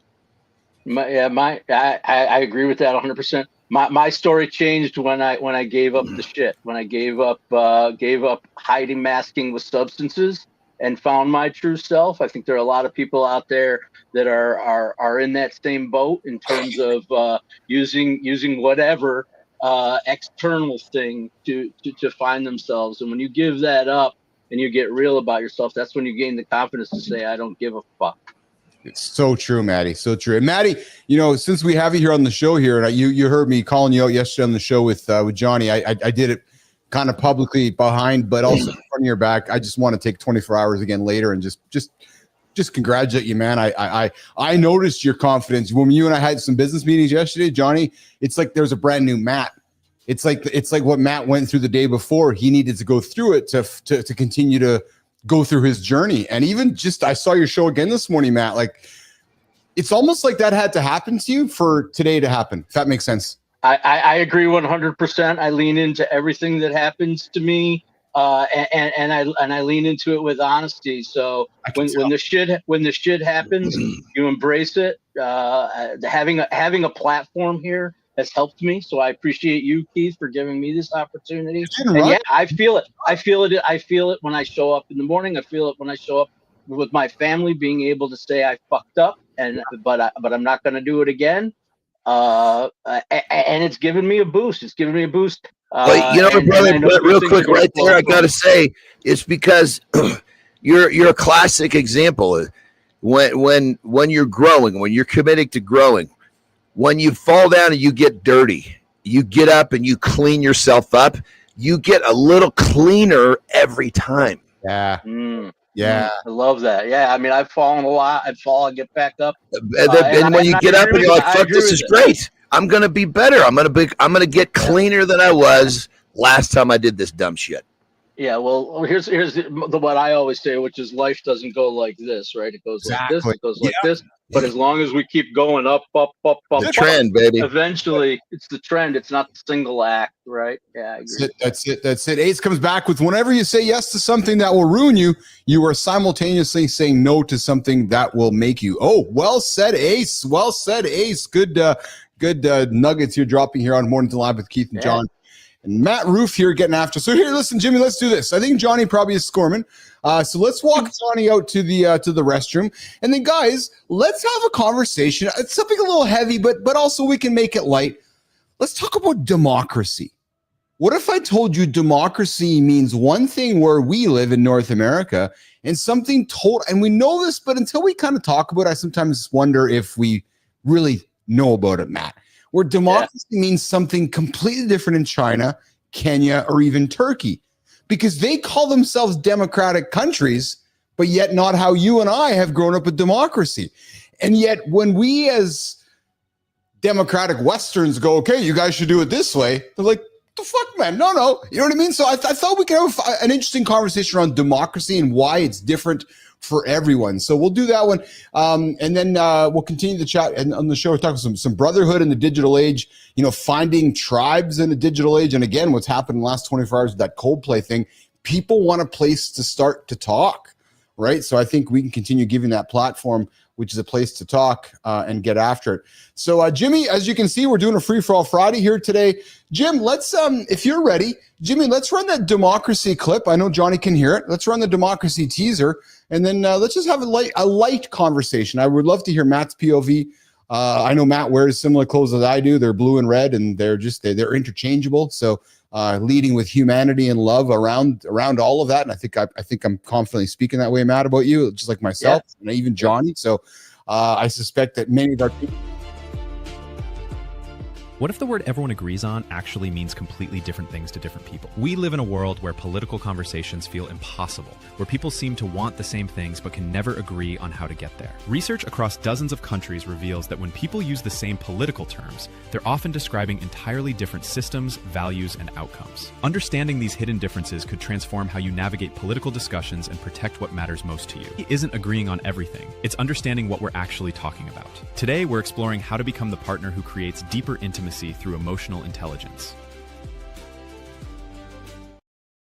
I agree with that 100%. My story changed when I gave up the shit. When I gave up hiding, masking with substances, and found my true self. I think there are a lot of people out there that are in that same boat in terms of using whatever external thing to find themselves. And when you give that up and you get real about yourself, that's when you gain the confidence to say, "I don't give a fuck." It's so true, Maddie. So true. And Maddie, since we have you here on the show here, and you heard me calling you out yesterday on the show with Johnny. I did it kind of publicly behind, but also in front of your back. I just want to take 24 hours again later and just congratulate you, man. I noticed your confidence when you and I had some business meetings yesterday, Johnny. It's like there's a brand new Matt. It's like what Matt went through the day before. He needed to go through it to continue to go through his journey. And even I saw your show again this morning, Matt. Like it's almost like that had to happen to you for today to happen. If that makes sense. I agree 100%. I lean into everything that happens to me, and I lean into it with honesty. So when the shit happens, you embrace it. Having a platform here has helped me. So I appreciate you, Keith, for giving me this opportunity. And yeah, I feel it. I feel it when I show up in the morning. I feel it when I show up with my family, being able to say I fucked up, but I'm not going to do it again. And it's given me a boost. Brother, real quick, right there, I gotta say, it's because you're a classic example. When you're growing, when you're committed to growing, when you fall down and you get dirty, you get up and you clean yourself up. You get a little cleaner every time. Yeah. Yeah. I love that. Yeah, I mean, I've fallen a lot. I'd fall, I get back up. And when you get up and you're like, "Fuck, this is great. I'm gonna be better. I'm gonna get cleaner than I was last time I did this dumb shit." Yeah, well, here's what I always say, which is life doesn't go like this, right? It goes like this, it goes like this. But as long as we keep going up, The trend, baby. eventually it's the trend. It's not the single act, right? Yeah, I agree. That's it. Ace comes back with whenever you say yes to something that will ruin you, you are simultaneously saying no to something that will make you. Oh, well said, Ace. Well said, Ace. Good nuggets you're dropping here on Morning to Live with Keith and John. And Matt Roof here getting after. So here, listen, Jimmy, let's do this. I think Johnny probably is squirming. So let's walk Johnny out to the restroom. And then, guys, let's have a conversation. It's something a little heavy, but also we can make it light. Let's talk about democracy. What if I told you democracy means one thing where we live in North America and something total, and we know this, but until we kind of talk about it, I sometimes wonder if we really know about it, Matt. Where democracy means something completely different in China, Kenya, or even Turkey, because they call themselves democratic countries, but yet not how you and I have grown up with democracy. And yet when we as democratic Westerns go, okay, you guys should do it this way, they're like, the fuck, man? No. You know what I mean? So I thought we could have an interesting conversation around democracy and why it's different for everyone. So we'll do that one. And then we'll continue the chat. And on the show, we're talking some brotherhood in the digital age, finding tribes in the digital age. And again, what's happened in the last 24 hours with that Coldplay thing, people want a place to start to talk, right? So I think we can continue giving that platform, which is a place to talk and get after it. So Jimmy, as you can see, we're doing a free-for-all Friday here today. Jim, let's, if you're ready, Jimmy, let's run that democracy clip. I know Johnny can hear it. Let's run the democracy teaser. And then let's just have a light conversation. I would love to hear Matt's POV. I know Matt wears similar clothes as I do. They're blue and red, and they're interchangeable. So leading with humanity and love around all of that. And I think I'm confidently speaking that way, Matt, about you, just like myself and even Johnny. So I suspect that many of our people. What if the word everyone agrees on actually means completely different things to different people? We live in a world where political conversations feel impossible, where people seem to want the same things but can never agree on how to get there. Research across dozens of countries reveals that when people use the same political terms, they're often describing entirely different systems, values, and outcomes. Understanding these hidden differences could transform how you navigate political discussions and protect what matters most to you. It isn't agreeing on everything, it's understanding what we're actually talking about. Today, we're exploring how to become the partner who creates deeper intimacy through emotional intelligence.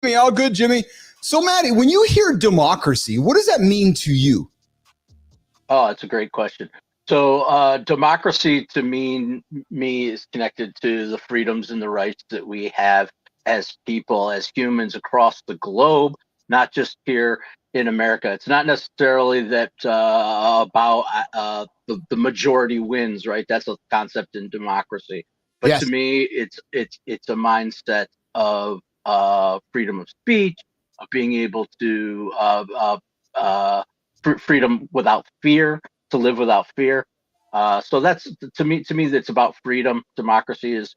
All good, Jimmy. So, Maddie, when you hear democracy, what does that mean to you? Oh, it's a great question. So, democracy to me is connected to the freedoms and the rights that we have as people, as humans across the globe, not just here in America. It's not necessarily that about the majority wins, right? That's a concept in democracy. But to me, it's a mindset of freedom of speech, of being able to freedom without fear, to live without fear. So that's to me that's about freedom. Democracy is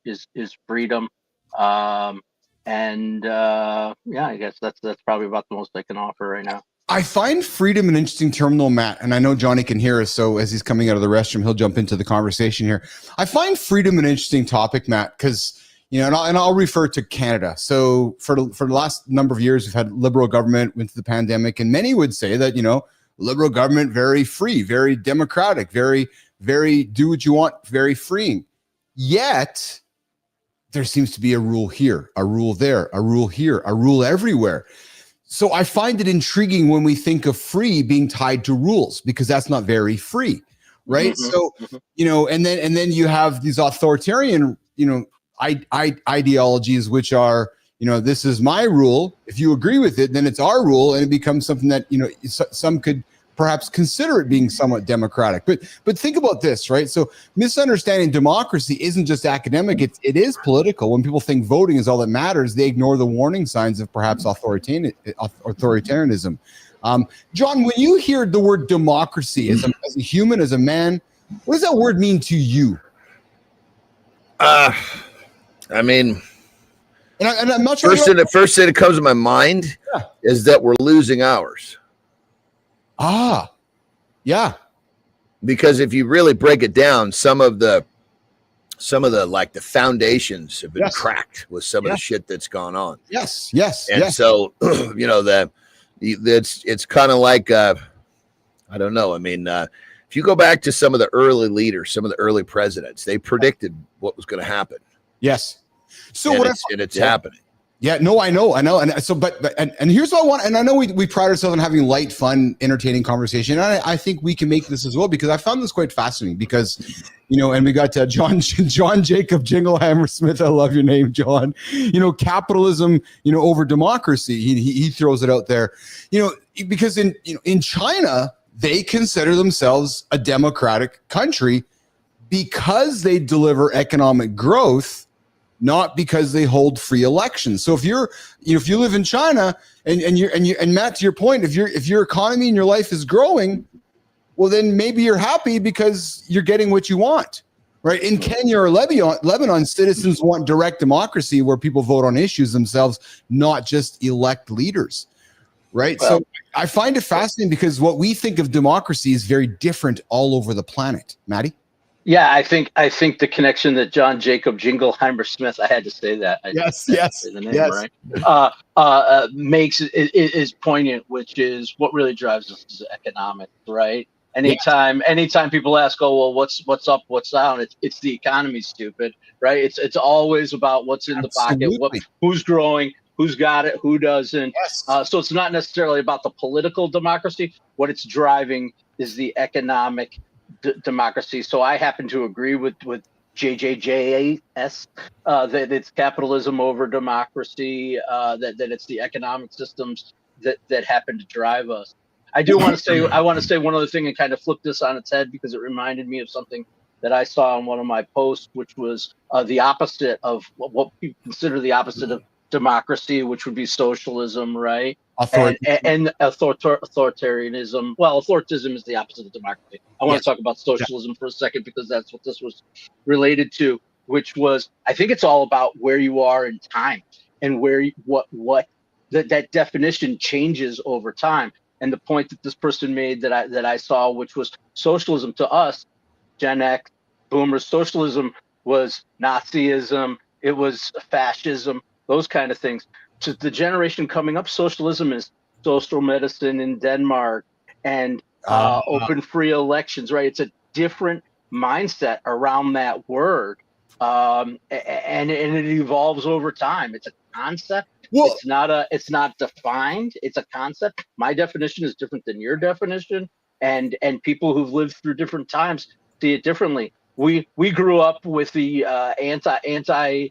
freedom. I guess that's probably about the most I can offer right now. I find freedom an interesting term, though, Matt, and I know Johnny can hear us, so as he's coming out of the restroom, he'll jump into the conversation here. I find freedom an interesting topic, Matt, because, and I'll refer to Canada. So for the last number of years, we've had liberal government, went through the pandemic, and many would say that, liberal government, very free, very democratic, very, very do what you want, very freeing. Yet, there seems to be a rule here, a rule there, a rule here, a rule everywhere. So I find it intriguing when we think of free being tied to rules, because that's not very free, right? Mm-hmm. So, and then you have these authoritarian, ideologies, which are, this is my rule. If you agree with it, then it's our rule, and it becomes something that, some could perhaps consider it being somewhat democratic. But think about this, right? So misunderstanding democracy isn't just academic, it is political. When people think voting is all that matters, they ignore the warning signs of perhaps authoritarianism. John, when you hear the word democracy as a human, as a man, what does that word mean to you? I mean, and I'm not sure. The first thing that comes to my mind is that we're losing ours. Yeah. Because if you really break it down, some of the like the foundations have been cracked with some of the shit that's gone on. Yes. And so, you know, it's kind of like, I don't know. I mean, if you go back to some of the early leaders, some of the early presidents, they predicted what was going to happen. Yes. So and it's happening. Yeah, no, I know. And so, but here's what I want. And I know we pride ourselves on having light, fun, entertaining conversation. And I think we can make this as well, because I found this quite fascinating because, you know, and we got John Jacob Jingleheimer Smith. I love your name, John. You know, capitalism, you know, over democracy. He throws it out there, you know, because in China, they consider themselves a democratic country because they deliver economic growth, not because they hold free elections. So if you live in China and Matt, to your point, if your economy and your life is growing, well, then maybe you're happy because you're getting what you want, right? In Kenya or Lebanon, citizens want direct democracy where people vote on issues themselves, not just elect leaders, right? Well, so I find it fascinating because what we think of democracy is very different all over the planet. Maddie? Yeah, I think the connection that John Jacob Jingleheimer Smith, I had to say that. Yes. The name, right? Makes it is poignant, which is what really drives us is economics, right? Anytime people ask, oh, well, what's up, what's down? It's the economy, stupid, right? It's always about what's in the pocket, who's growing, who's got it, who doesn't. Yes. So it's not necessarily about the political democracy. What it's driving is the economic democracy. So I happen to agree with JJJS that it's capitalism over democracy, that it's the economic systems that happen to drive us. I want to say one other thing and kind of flip this on its head, because it reminded me of something that I saw on one of my posts, which was the opposite of what people consider the opposite of democracy, which would be socialism, right? And authoritarianism. Well, authoritarianism is the opposite of democracy. I want to talk about socialism for a second, because that's what this was related to, which was, I think it's all about where you are in time and where that definition changes over time. And the point that this person made that I saw, which was socialism to us, Gen X, boomers, socialism was Nazism, it was fascism, those kind of things. To the generation coming up, socialism is social medicine in Denmark and open free elections, right? It's a different mindset around that word. And it evolves over time. It's a concept. Well, it's not defined. It's a concept. My definition is different than your definition. And people who've lived through different times see it differently. We grew up with the anti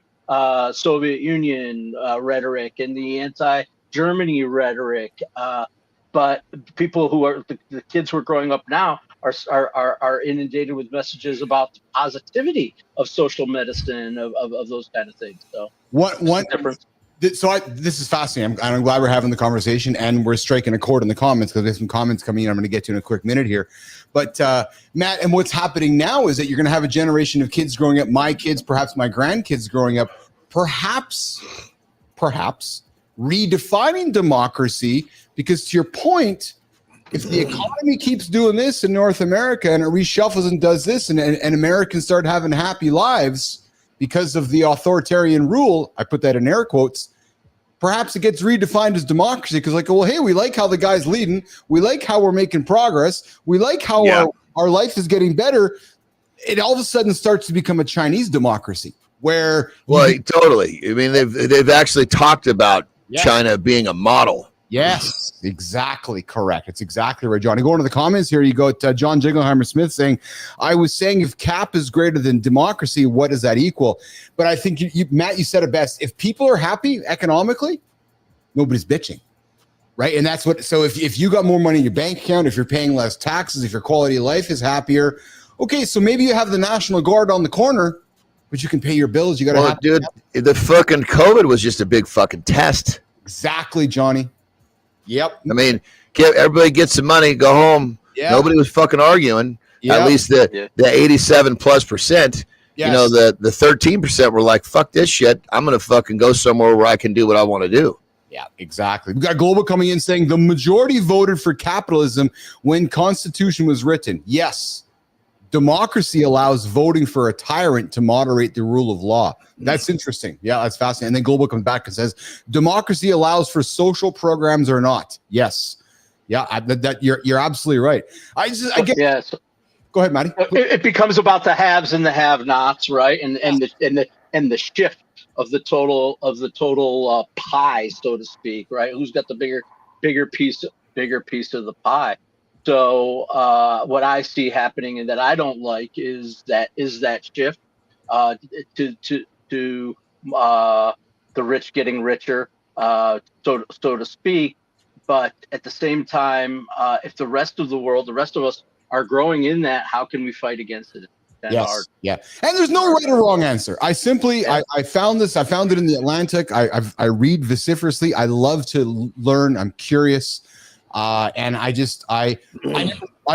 Soviet Union rhetoric and the anti-Germany rhetoric, but people who are the kids who are growing up now are inundated with messages about the positivity of social medicine, of those kind of things. So one difference. So this is fascinating. I'm glad we're having the conversation, and we're striking a chord in the comments, because there's some comments coming in I'm going to get to in a quick minute here. But Matt, and what's happening now is that you're going to have a generation of kids growing up, my kids, perhaps my grandkids growing up, perhaps redefining democracy, because to your point, if the economy keeps doing this in North America and it reshuffles and does this, and Americans start having happy lives because of the authoritarian rule, I put that in air quotes, perhaps it gets redefined as democracy, because like, well, hey, we like how the guy's leading. We like how we're making progress. We like how our life is getting better. It all of a sudden starts to become a Chinese democracy where... Well, totally. I mean, they've actually talked about China being a model. Yes, exactly correct. It's exactly right, John. You go into the comments here, you go to John Jingleheimer Smith saying, I was saying if cap is greater than democracy, what does that equal? But I think, Matt, you said it best. If people are happy economically, nobody's bitching, right? And that's what, so if you got more money in your bank account, if you're paying less taxes, if your quality of life is happier, okay, so maybe you have the National Guard on the corner, but you can pay your bills. You got to have... Dude, the fucking COVID was just a big fucking test. Exactly, Johnny. Yep. I mean, everybody gets some money, go home. Yep. Nobody was fucking arguing. Yep. At least the 87+%. Yes. You know, the 13% were like, fuck this shit. I'm going to fucking go somewhere where I can do what I want to do. Yeah, exactly. We got Global coming in saying the majority voted for capitalism when Constitution was written. Yes. Democracy allows voting for a tyrant to moderate the rule of law. That's interesting. Yeah, that's fascinating. And then Global comes back and says, democracy allows for social programs or not. Yes. Yeah, you're absolutely right. Go ahead, Maddie. It becomes about the haves and the have-nots, right? And the shift of the total pie, so to speak, right? Who's got the bigger piece of the pie? So what I see happening and that I don't like is that shift to the rich getting richer, so to speak. But at the same time, if the rest of us are growing in that, how can we fight against it? Yes. Yeah. And there's no right or wrong answer. I found this. I found it in the Atlantic. I read vociferously. I love to learn. I'm curious. And I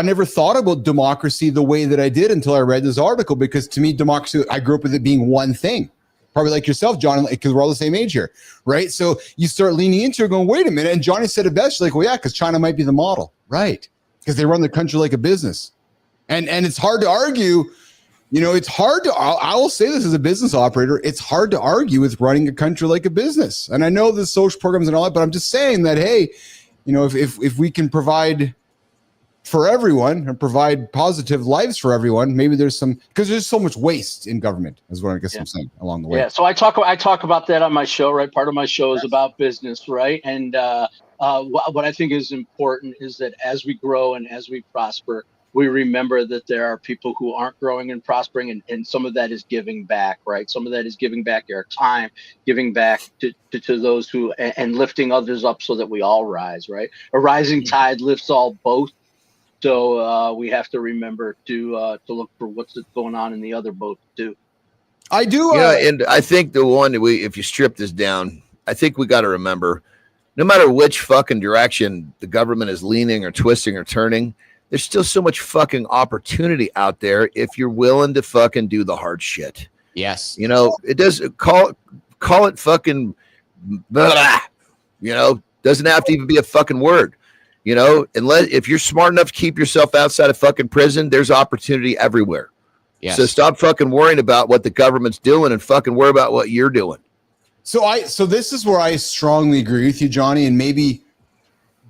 never thought about democracy the way that I did until I read this article, because to me, democracy, I grew up with it being one thing, probably like yourself, John, because we're all the same age here, right? So you start leaning into it going, wait a minute. And Johnny said it best, like, well, yeah, because China might be the model, right? Because they run the country like a business. And it's hard to argue, I will say this as a business operator, it's hard to argue with running a country like a business. And I know the social programs and all that, but I'm just saying that, hey, if we can provide for everyone and provide positive lives for everyone, maybe there's because there's so much waste in government, is what I guess I'm saying along the way. Yeah. So I talk about that on my show, right? Part of my show is about business, right? And what I think is important is that as we grow and as we prosper, we remember that there are people who aren't growing and prospering, and some of that is giving back, right? Some of that is giving back our time, giving back to those who, and lifting others up so that we all rise, right? A rising tide lifts all boats. So we have to remember to look for what's going on in the other boats too. I do. And I think if you strip this down, I think we got to remember, no matter which fucking direction the government is leaning or twisting or turning, there's still so much fucking opportunity out there if you're willing to fucking do the hard shit. Yes. It does call it fucking blah, doesn't have to even be a fucking word. Unless if you're smart enough to keep yourself outside of fucking prison, there's opportunity everywhere. Yes. So stop fucking worrying about what the government's doing and fucking worry about what you're doing. So this is where I strongly agree with you, Johnny, and maybe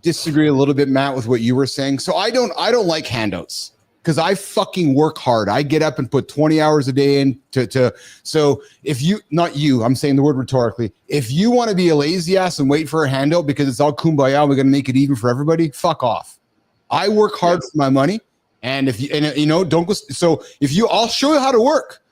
disagree a little bit, Matt, with what you were saying. So I don't like handouts, because I fucking work hard. I get up and put 20 hours a day in so if you, not you, I'm saying the word rhetorically, if you want to be a lazy ass and wait for a handout because it's all kumbaya, we're going to make it even for everybody, fuck off. I work hard for my money. And don't go. So I'll show you how to work.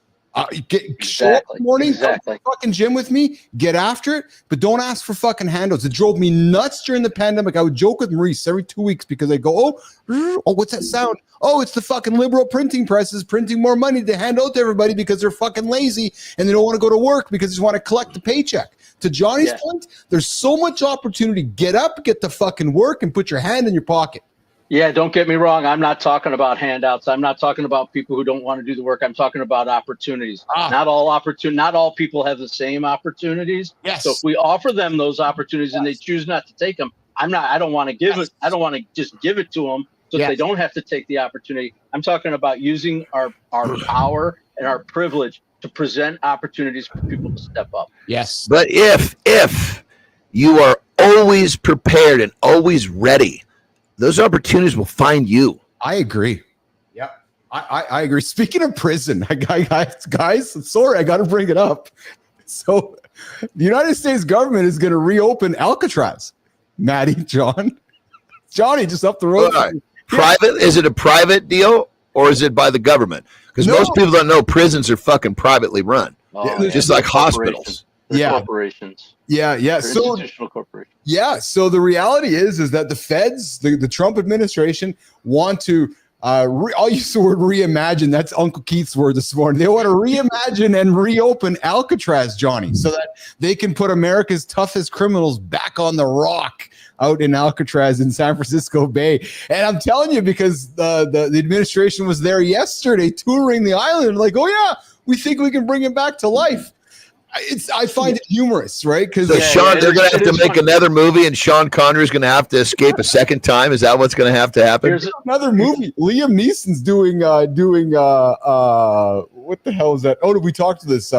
Show up in the morning, fucking gym with me, get after it, but don't ask for fucking handouts. It drove me nuts during the pandemic. I would joke with Maurice every 2 weeks because I go, oh, what's that sound? Oh, it's the fucking liberal printing presses printing more money to hand out to everybody because they're fucking lazy and they don't want to go to work because they just want to collect the paycheck. To Johnny's point, there's so much opportunity. Get up, get to fucking work, and put your hand in your pocket. Yeah, don't get me wrong. I'm not talking about handouts. I'm not talking about people who don't want to do the work. I'm talking about opportunities. Not all people have the same opportunities. Yes. So if we offer them those opportunities and they choose not to take them, I don't want to give it. I don't want to just give it to them so that they don't have to take the opportunity. I'm talking about using our power and our privilege to present opportunities for people to step up. Yes. But if you are always prepared and always ready, those opportunities will find you. I agree. Yeah, I agree. Speaking of prison, guys, sorry, I got to bring it up. So the United States government is going to reopen Alcatraz. Maddie, Johnny, just up the road. Private? Is it a private deal or is it by the government? Because most people don't know prisons are fucking privately run, just like hospitals. Corporations. Yeah. So institutional corporations. Yeah. So the reality is that the feds, the Trump administration, want to I'll use the word reimagine. That's Uncle Keith's word this morning. They want to reimagine and reopen Alcatraz, Johnny, so that they can put America's toughest criminals back on the rock out in Alcatraz in San Francisco Bay. And I'm telling you, because the administration was there yesterday touring the island, like, oh yeah, we think we can bring it back to life. I find it humorous, right? Because So Sean, they're going to have to make another movie, and Sean Connery's going to have to escape a second time. Is that what's going to have to happen? Here's another movie. Liam Neeson's doing what the hell is that? Oh, did we talk to this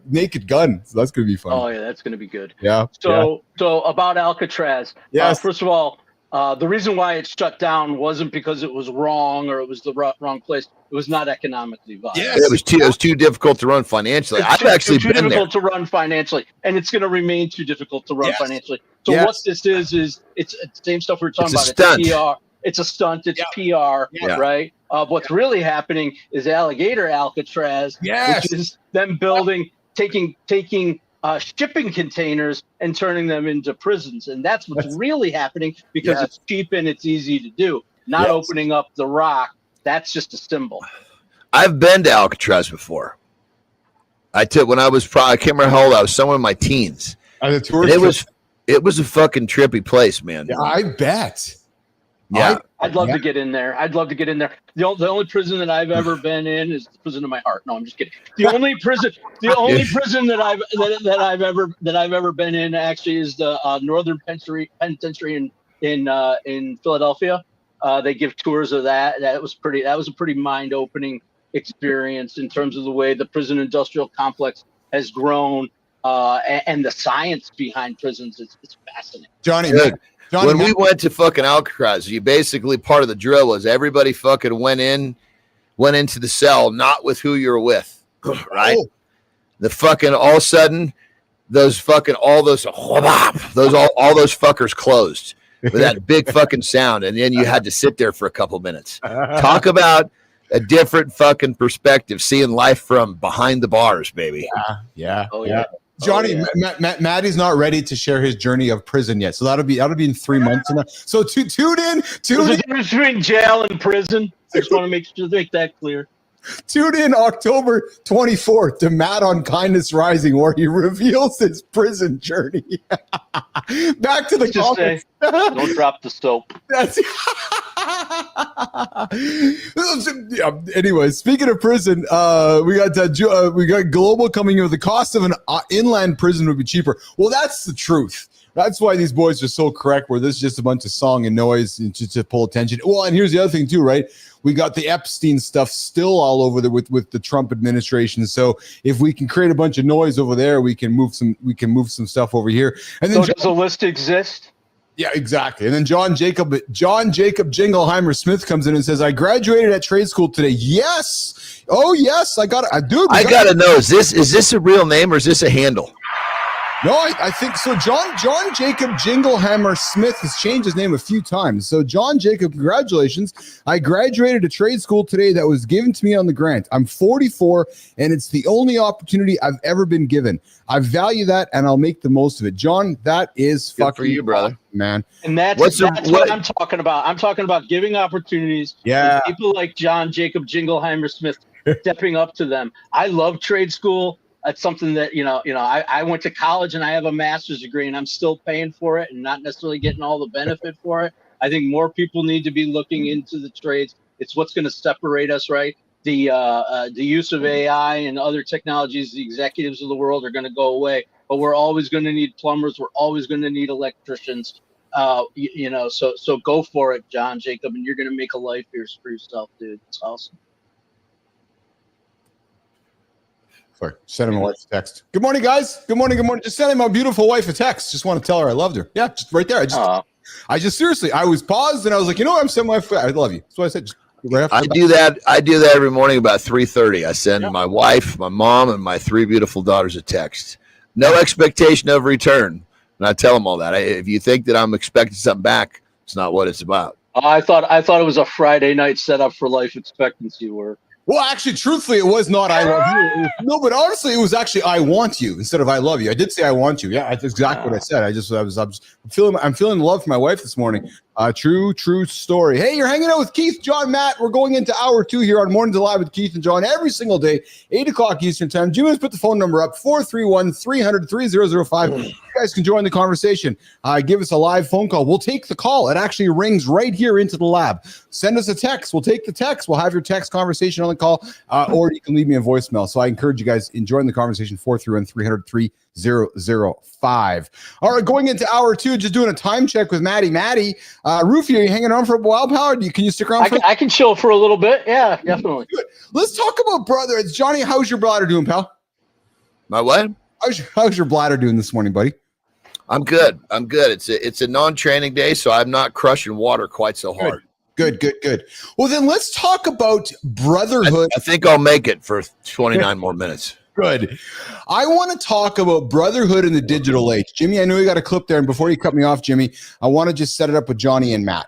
Naked Gun? So that's going to be fun. Oh yeah, that's going to be good. Yeah. So about Alcatraz. Yes. First of all, the reason why it shut down wasn't because it was wrong or it was the wrong place. It was not economically viable. Yes. It was too difficult to run financially. I've actually too been difficult there. to run financially, and it's going to remain too difficult to run financially. So Yes. what this is it's the same stuff we were talking It's a about. stunt. It's PR. It's a stunt. It's PR, right? What's really happening is Alligator Alcatraz, which is them taking shipping containers and turning them into prisons, and that's what's really happening because it's cheap and it's easy to do. Not opening up the rock. That's just a symbol. I've been to Alcatraz before. I took when I was I can't remember how old I was. Somewhere in my teens. The And it was a fucking trippy place, man. Yeah, I bet. Yeah. I'd love to get in there. I'd love to get in there. The only prison that I've ever been in is the prison of my heart. No, I'm just kidding. The only prison that I've ever been in actually is the Northern Penitentiary in Philadelphia. They give tours of that. That was a pretty mind-opening experience in terms of the way the prison industrial complex has grown and the science behind prisons. It's fascinating. Johnny, when we went to fucking Alcatraz, you basically part of the drill was everybody fucking went into the cell, not with who you're with, right? Oh. The fucking all of a sudden, all those fuckers closed with that big fucking sound, and then you had to sit there for a couple minutes. Talk about a different fucking perspective, seeing life from behind the bars, baby. Yeah. Oh yeah. Johnny, Maddie's not ready to share his journey of prison yet, so that'll be in 3 months. So tune in. There's a difference between jail and prison. I just want to make that clear. Tune in October 24th to Matt on Kindness Rising, where he reveals his prison journey. Back to the comments. Don't drop the soap. That's anyway, speaking of prison, we got Global coming in with the cost of an inland prison would be cheaper. Well, that's the truth. That's why these boys are so correct, where this is just a bunch of song and noise and to pull attention. Well, and here's the other thing too, right? We got the Epstein stuff still all over there with the Trump administration. So if we can create a bunch of noise over there, we can move some stuff over here. And then does a list exist? Yeah, exactly. And then John Jacob Jingleheimer Smith comes in and says, "I graduated at trade school today." Yes. Oh yes, I got it. Dude, I gotta know, is this a real name or is this a handle? No, I think so. John Jacob Jingleheimer Smith has changed his name a few times. So John Jacob, congratulations. I graduated a trade school today that was given to me on the grant. I'm 44 and it's the only opportunity I've ever been given. I value that and I'll make the most of it. John, that is Good fucking for you, brother. awesome, man. And that's what I'm talking about. I'm talking about giving opportunities to people like John Jacob Jingleheimer Smith stepping up to them. I love trade school. That's something that, I went to college and I have a master's degree and I'm still paying for it and not necessarily getting all the benefit for it. I think more people need to be looking into the trades. It's what's going to separate us, right? The use of AI and other technologies, the executives of the world are going to go away, but we're always going to need plumbers. We're always going to need electricians. So go for it, John Jacob, and you're going to make a life here for yourself, dude. It's awesome. Sorry, send him a wife a text. Good morning, guys. Good morning. Just sending my beautiful wife a text. Just want to tell her I loved her. Yeah, just right there. I just seriously, I was paused and I was like, I'm sending my I love you. That's what I said. Just right after I do that every morning about 3:30. I send my wife, my mom, and my 3 beautiful daughters a text. No expectation of return. And I tell them all that. If you think that I'm expecting something back, it's not what it's about. I thought it was a Friday night setup for life expectancy work. Well, actually, truthfully, it was not "I love you." No, but honestly, it was actually "I want you" instead of "I love you." I did say "I want you." Yeah, that's exactly what I said. I'm feeling love for my wife this morning. True story. Hey, you're hanging out with Keith, John, Matt. We're going into hour 2 here on Mornings Alive with Keith and John every single day, 8 o'clock Eastern time. Jimmy's put the phone number up, 431-300-3005. You guys can join the conversation. Give us a live phone call. We'll take the call. It actually rings right here into the lab. Send us a text. We'll take the text. We'll have your text conversation on the call, or you can leave me a voicemail. So I encourage you guys, enjoying the conversation, 431-300-3005. All right, going into hour 2, just doing a time check with Maddie. Maddie, Rufy, are you hanging on for a while, pal? Can you stick around? I can chill for a little bit. Yeah, definitely. Good. Let's talk about brother. It's Johnny. How's your bladder doing, pal? My what? How's your bladder doing this morning, buddy? I'm good. It's a non-training day, so I'm not crushing water quite so hard. Good. Well, then let's talk about brotherhood. I think I'll make it for 29 more minutes. Good. I want to talk about brotherhood in the digital age. Jimmy, I know you got a clip there, and before you cut me off, Jimmy, I want to just set it up with Johnny and Matt.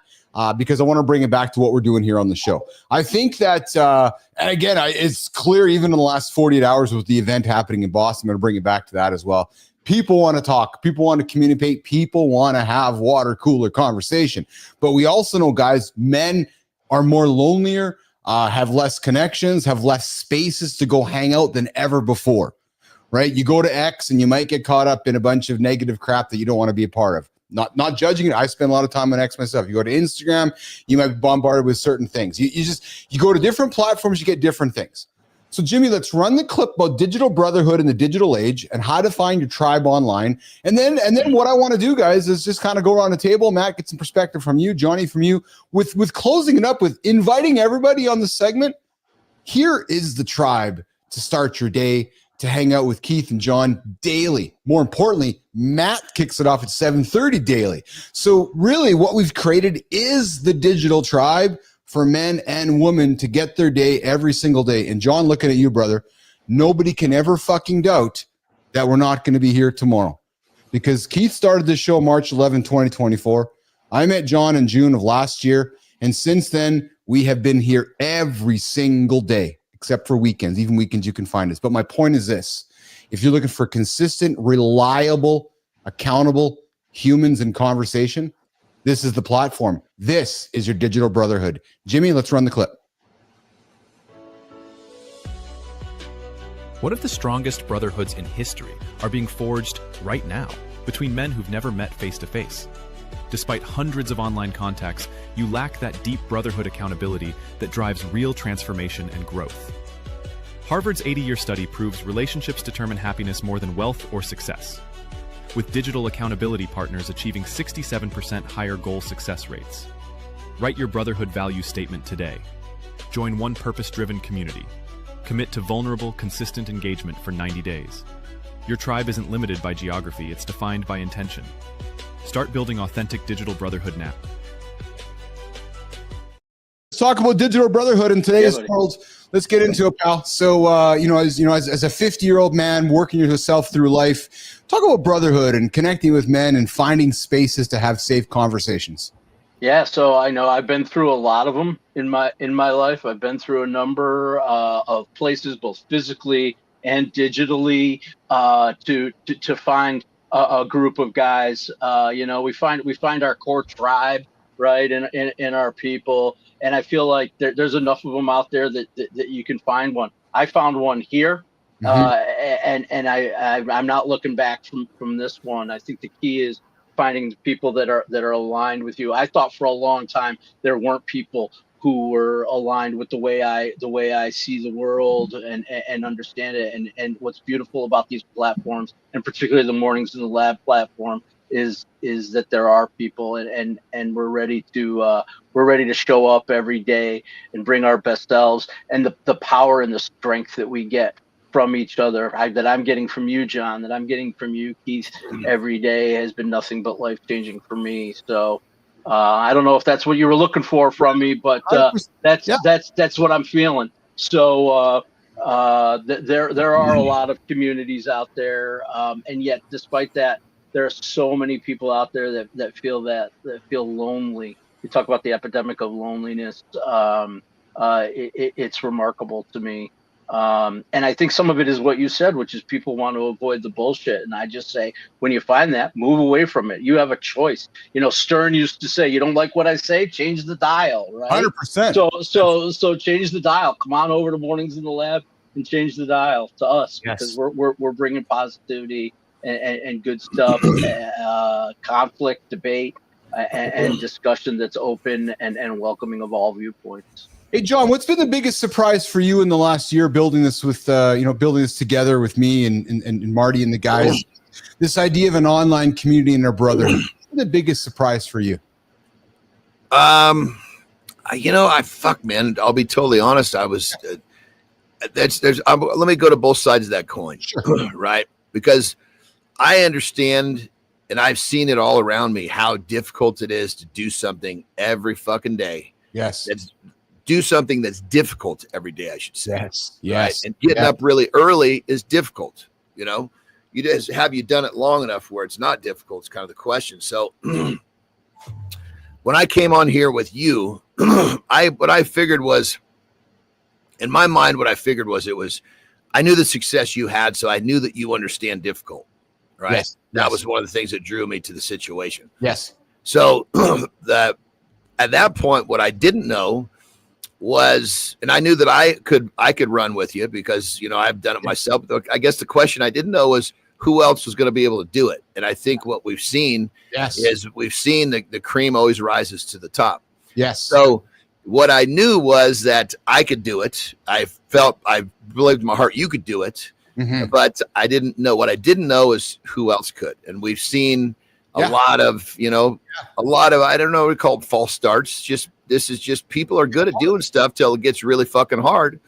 Because I want to bring it back to what we're doing here on the show. I think that, and again, it's clear even in the last 48 hours with the event happening in Boston, I'm going to bring it back to that as well. People want to talk. People want to communicate. People want to have water cooler conversation. But we also know, guys, men are more lonelier, have less connections, have less spaces to go hang out than ever before, right? You go to X and you might get caught up in a bunch of negative crap that you don't want to be a part of. Not judging it. I spend a lot of time on X myself. You go to Instagram, you might be bombarded with certain things. You go to different platforms, you get different things. So Jimmy, let's run the clip about digital brotherhood in the digital age and how to find your tribe online. And then what I want to do, guys, is just kind of go around the table. Matt, get some perspective from you, Johnny, from you, with closing it up with inviting everybody on the segment. Here is the tribe to start your day, to hang out with Keith and John daily. More importantly, Matt kicks it off at 7:30 daily. So really what we've created is the digital tribe for men and women to get their day every single day. And John, looking at you, brother, nobody can ever fucking doubt that we're not going to be here tomorrow, because Keith started this show March 11, 2024. I met John in June of last year. And since then, we have been here every single day, except for weekends. Even weekends you can find us. But my point is this: if you're looking for consistent, reliable, accountable humans in conversation, this is the platform. This is your digital brotherhood. Jimmy, let's run the clip. One of the strongest brotherhoods in history are being forged right now between men who've never met face to face. Despite hundreds of online contacts, you lack that deep brotherhood accountability that drives real transformation and growth. Harvard's 80-year study proves relationships determine happiness more than wealth or success, with digital accountability partners achieving 67% higher goal success rates. Write your brotherhood value statement today. Join one purpose-driven community. Commit to vulnerable, consistent engagement for 90 days. Your tribe isn't limited by geography, it's defined by intention. Start building authentic digital brotherhood now. Let's talk about digital brotherhood in today's world. Let's get into it, pal. So, as a 50-year-old man working yourself through life, talk about brotherhood and connecting with men and finding spaces to have safe conversations. Yeah, so I know I've been through a lot of them in my life. I've been through a number of places, both physically and digitally, to find a group of guys. We find our core tribe, right, in our people. And I feel like there's enough of them out there that you can find one. I found one here, and I'm not looking back from this one. I think the key is finding people that are aligned with you. I thought for a long time there weren't people who were aligned with the way I see the world and understand it. And what's beautiful about these platforms, and particularly the Mornings in the Lab platform, is that there are people, and we're ready to show up every day and bring our best selves, and the power and the strength that we get from each other, that I'm getting from you, John, that I'm getting from you, Keith, every day has been nothing but life-changing for me. So I don't know if that's what you were looking for from me, but that's what I'm feeling. So there are a lot of communities out there, and yet despite that, there are so many people out there that feel lonely. You talk about the epidemic of loneliness. It's remarkable to me. And I think some of it is what you said, which is people want to avoid the bullshit. And I just say, when you find that, move away from it. You have a choice. You know, Stern used to say, you don't like what I say, change the dial, right? 100%. So change the dial. Come on over to Mornings in the Lab and change the dial to us, because we're bringing positivity and good stuff, conflict, debate, and discussion that's open and welcoming of all viewpoints. Hey, John, what's been the biggest surprise for you in the last year building this with, building this together with me and Marty and the guys? This idea of an online community and our brotherhood. What's been the biggest surprise for you? Man, I'll be totally honest. I was, let me go to both sides of that coin, right? Because I understand, and I've seen it all around me, how difficult it is to do something every fucking day. Yes. Do something that's difficult every day, I should say. Yes. Right? And getting up really early is difficult. You know, have you done it long enough where it's not difficult? It's kind of the question. So when I came on here with you, what I figured was, in my mind, I knew the success you had. So I knew that you understand difficult, right? Yes. That was one of the things that drew me to the situation. Yes. So at that point, what I didn't know was, and I knew that I could run with you because, I've done it myself. I guess the question I didn't know was who else was going to be able to do it. And I think what we've seen is the cream always rises to the top. Yes. So what I knew was that I could do it. I believed in my heart you could do it, but I didn't know. What I didn't know is who else could. And we've seen a lot of, I don't know what we call it, false starts. This is just people are good at doing stuff till it gets really fucking hard.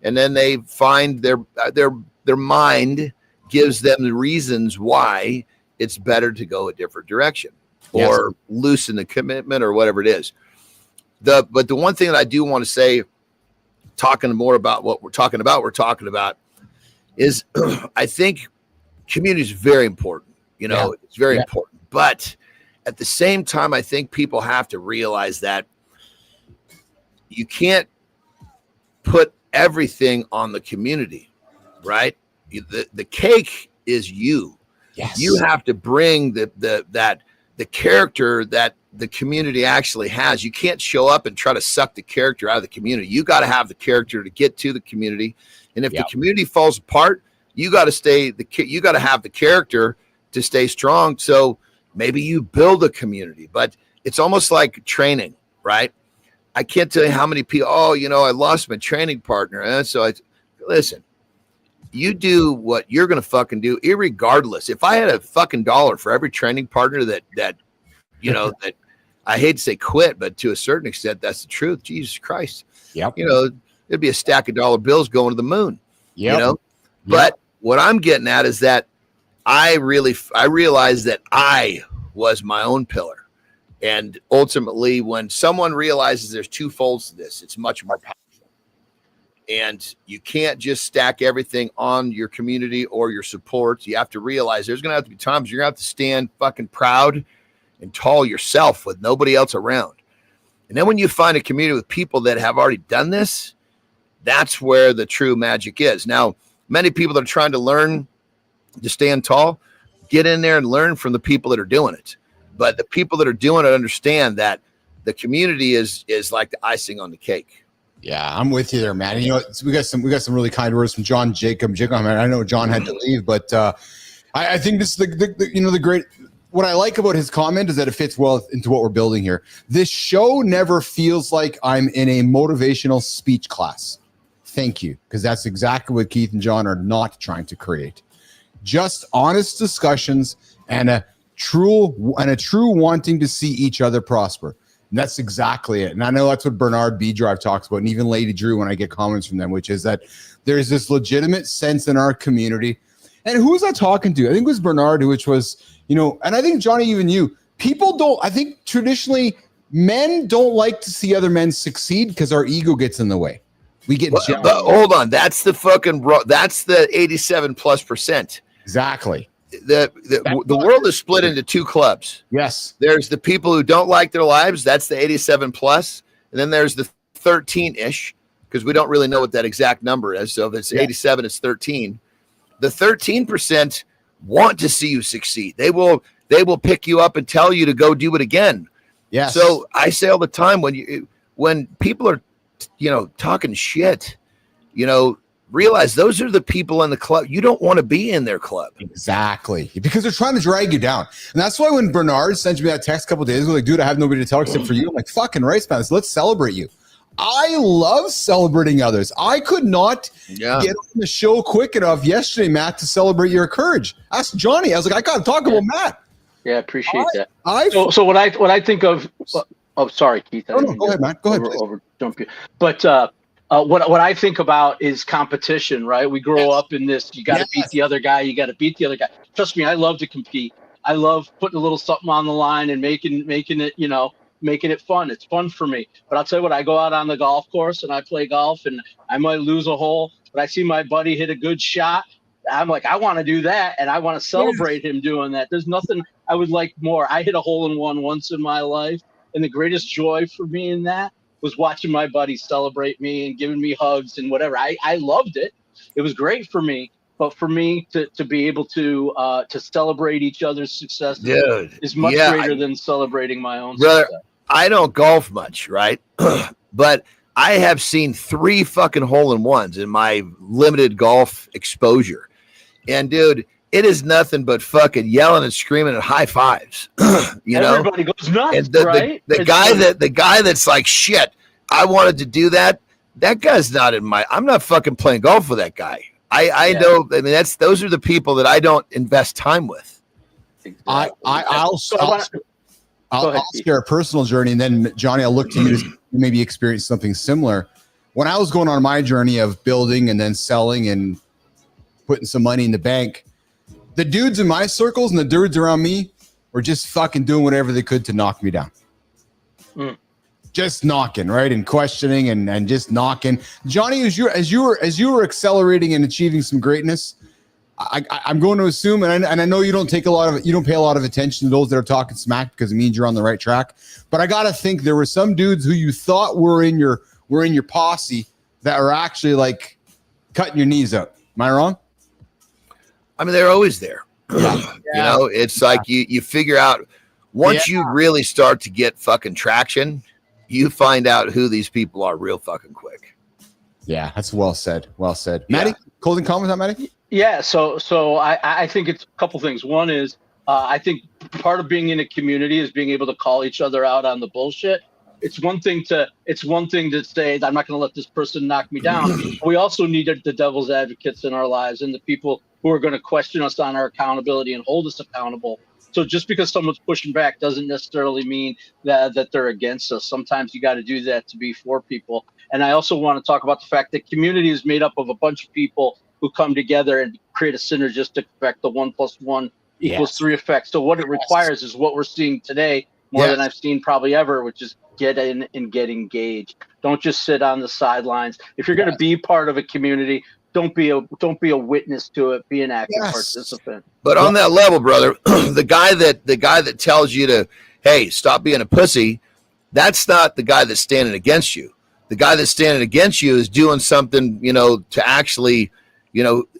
And then they find their mind gives them the reasons why it's better to go a different direction or loosen the commitment or whatever it is. But the one thing that I do want to say, talking more about what we're talking about is I think community is very important. It's very important. But at the same time, I think people have to realize that you can't put everything on the community, right? The cake is you. Yes. You have to bring the character that the community actually has. You can't show up and try to suck the character out of the community. You got to have the character to get to the community. And if the community falls apart, you got to have the character to stay strong. So maybe you build a community, but it's almost like training, right? I can't tell you how many people, I lost my training partner. And so listen, you do what you're going to fucking do, irregardless. If I had a fucking dollar for every training partner that that I hate to say quit, but to a certain extent, that's the truth. Jesus Christ. Yep. It'd be a stack of dollar bills going to the moon. But what I'm getting at is that I realized that I was my own pillar. And ultimately, when someone realizes there's two folds to this, it's much more powerful. And you can't just stack everything on your community or your supports. You have to realize there's going to have to be times you're going to have to stand fucking proud and tall yourself with nobody else around. And then when you find a community with people that have already done this, that's where the true magic is. Now, many people that are trying to learn to stand tall, get in there and learn from the people that are doing it. But the people that are doing it understand that the community is like the icing on the cake. Yeah, I'm with you there, man. We got some really kind words from John Jacob. I know John had to leave, but I think this is the great. What I like about his comment is that it fits well into what we're building here. This show never feels like I'm in a motivational speech class. Thank you, because that's exactly what Keith and John are not trying to create. Just honest discussions and a true wanting to see each other prosper. And that's exactly it. And I know that's what Bernard B. Drive talks about, and even Lady Drew when I get comments from them, which is that there's this legitimate sense in our community. And who was I talking to? I think it was Bernard, which was, and I think Johnny, even you, I think traditionally men don't like to see other men succeed because our ego gets in the way. We get jealous. But hold on. That's the 87+%. Exactly. The world is split into two clubs. Yes. There's the people who don't like their lives. That's the 87+. And then there's the 13-ish because we don't really know what that exact number is. So if it's 87, it's 13. The 13% want to see you succeed. They will pick you up and tell you to go do it again. Yes. So I say all the time, when people are, talking shit, realize those are the people in the club. You don't want to be in their club. Exactly. Because they're trying to drag you down. And that's why when Bernard sent me that text a couple of days ago, like, dude, I have nobody to tell except for you. I'm like, fucking right, man. Let's celebrate you. I love celebrating others. I could not get on the show quick enough yesterday, Matt, to celebrate your courage. Ask Johnny. I was like, I got to talk about Matt. Yeah, I appreciate that. So what I think of, sorry, Keith. No, go ahead, Matt. Go ahead. Over jump you. But what I think about is competition, right? We grow up in this. You got to beat the other guy. You got to beat the other guy. Trust me, I love to compete. I love putting a little something on the line and making it, making it fun. It's fun for me. But I'll tell you what, I go out on the golf course and I play golf and I might lose a hole, but I see my buddy hit a good shot. I'm like, I want to do that. And I want to celebrate him doing that. There's nothing I would like more. I hit a hole in one once in my life. And the greatest joy for me in that was watching my buddies celebrate me and giving me hugs and whatever. I loved it. It was great for me. But for me to be able to celebrate each other's success is much greater than celebrating my own success. I don't golf much, right? But I have seen 3 fucking hole-in-ones in my limited golf exposure. And, dude, it is nothing but fucking yelling and screaming and high fives. Everybody goes nuts, and the guy that's like, shit, I wanted to do that. That guy's not I'm not fucking playing golf with that guy. I know. I mean, those are the people that I don't invest time with. Exactly. I'll share a personal journey, and then Johnny, I'll look to you to maybe experience something similar. When I was going on my journey of building and then selling and putting some money in the bank, the dudes in my circles and the dudes around me were just fucking doing whatever they could to knock me down. Just knocking, right? And questioning and just knocking. Johnny, as you were accelerating and achieving some greatness, I'm going to assume, and I know you don't pay a lot of attention to those that are talking smack because it means you're on the right track. But I gotta think there were some dudes who you thought were in your posse that are actually like cutting your knees out. Am I wrong? I mean, they're always there. It's like you figure out once you really start to get fucking traction, you find out who these people are real fucking quick. Yeah, that's well said. Well said. Maddie, closing comments on Maddie? Yeah, so I think it's a couple things. One is I think part of being in a community is being able to call each other out on the bullshit. It's one thing to say I'm not going to let this person knock me down. We also need the devil's advocates in our lives and the people who are going to question us on our accountability and hold us accountable. So just because someone's pushing back doesn't necessarily mean that they're against us. Sometimes you got to do that to be for people. And I also want to talk about the fact that community is made up of a bunch of people who come together and create a synergistic effect, the 1 + 1 = 3 effect. So what it requires is what we're seeing today more than I've seen probably ever, which is get in and get engaged. Don't just sit on the sidelines. If you're going to be part of a community, don't be a witness to it. Be an active participant. But on that level, brother, the guy that tells you to, hey, stop being a pussy, that's not the guy that's standing against you. The guy that's standing against you is doing something, to actually,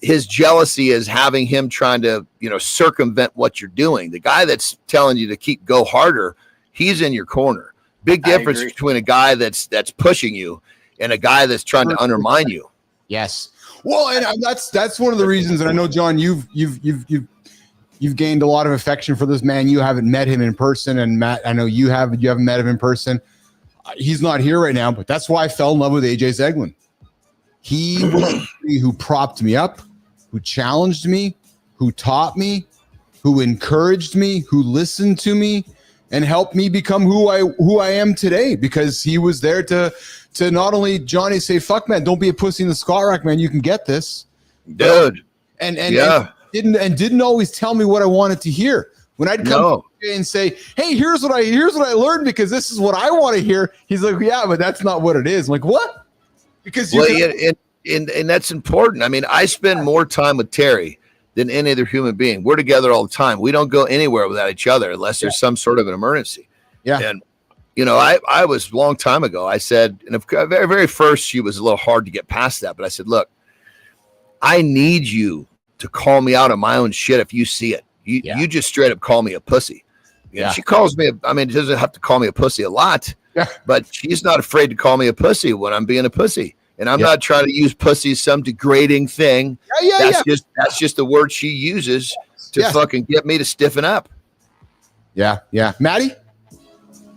his jealousy is having him trying to, circumvent what you're doing. The guy that's telling you to go harder, he's in your corner. Big difference between a guy that's pushing you and a guy that's trying to undermine you. Yes. Well, and that's one of the reasons. And I know, John, you've gained a lot of affection for this man. You haven't met him in person, and Matt, I know you haven't met him in person. He's not here right now, but that's why I fell in love with AJ Zeglin. He was somebody who propped me up, who challenged me, who taught me, who encouraged me, who listened to me, and helped me become who I am today, because he was there to not only, Johnny, say, fuck, man, don't be a pussy in the squat rack, man, you can get this, dude. And didn't always tell me what I wanted to hear. When I'd come and say, hey, here's what I learned because this is what I want to hear, he's like, yeah, but that's not what it is. I'm like, what? Because and that's important. I mean, I spend more time with Terry than any other human being. We're together all the time. We don't go anywhere without each other unless there's some sort of an emergency. Yeah. And I was a long time ago. I said, and very, very first, she was a little hard to get past that. But I said, look, I need you to call me out on my own shit if you see it. You just straight up call me a pussy. She calls me, she doesn't have to call me a pussy a lot, but she's not afraid to call me a pussy when I'm being a pussy. And I'm not trying to use pussy as some degrading thing. That's just the word she uses to fucking get me to stiffen up. Yeah. Maddie?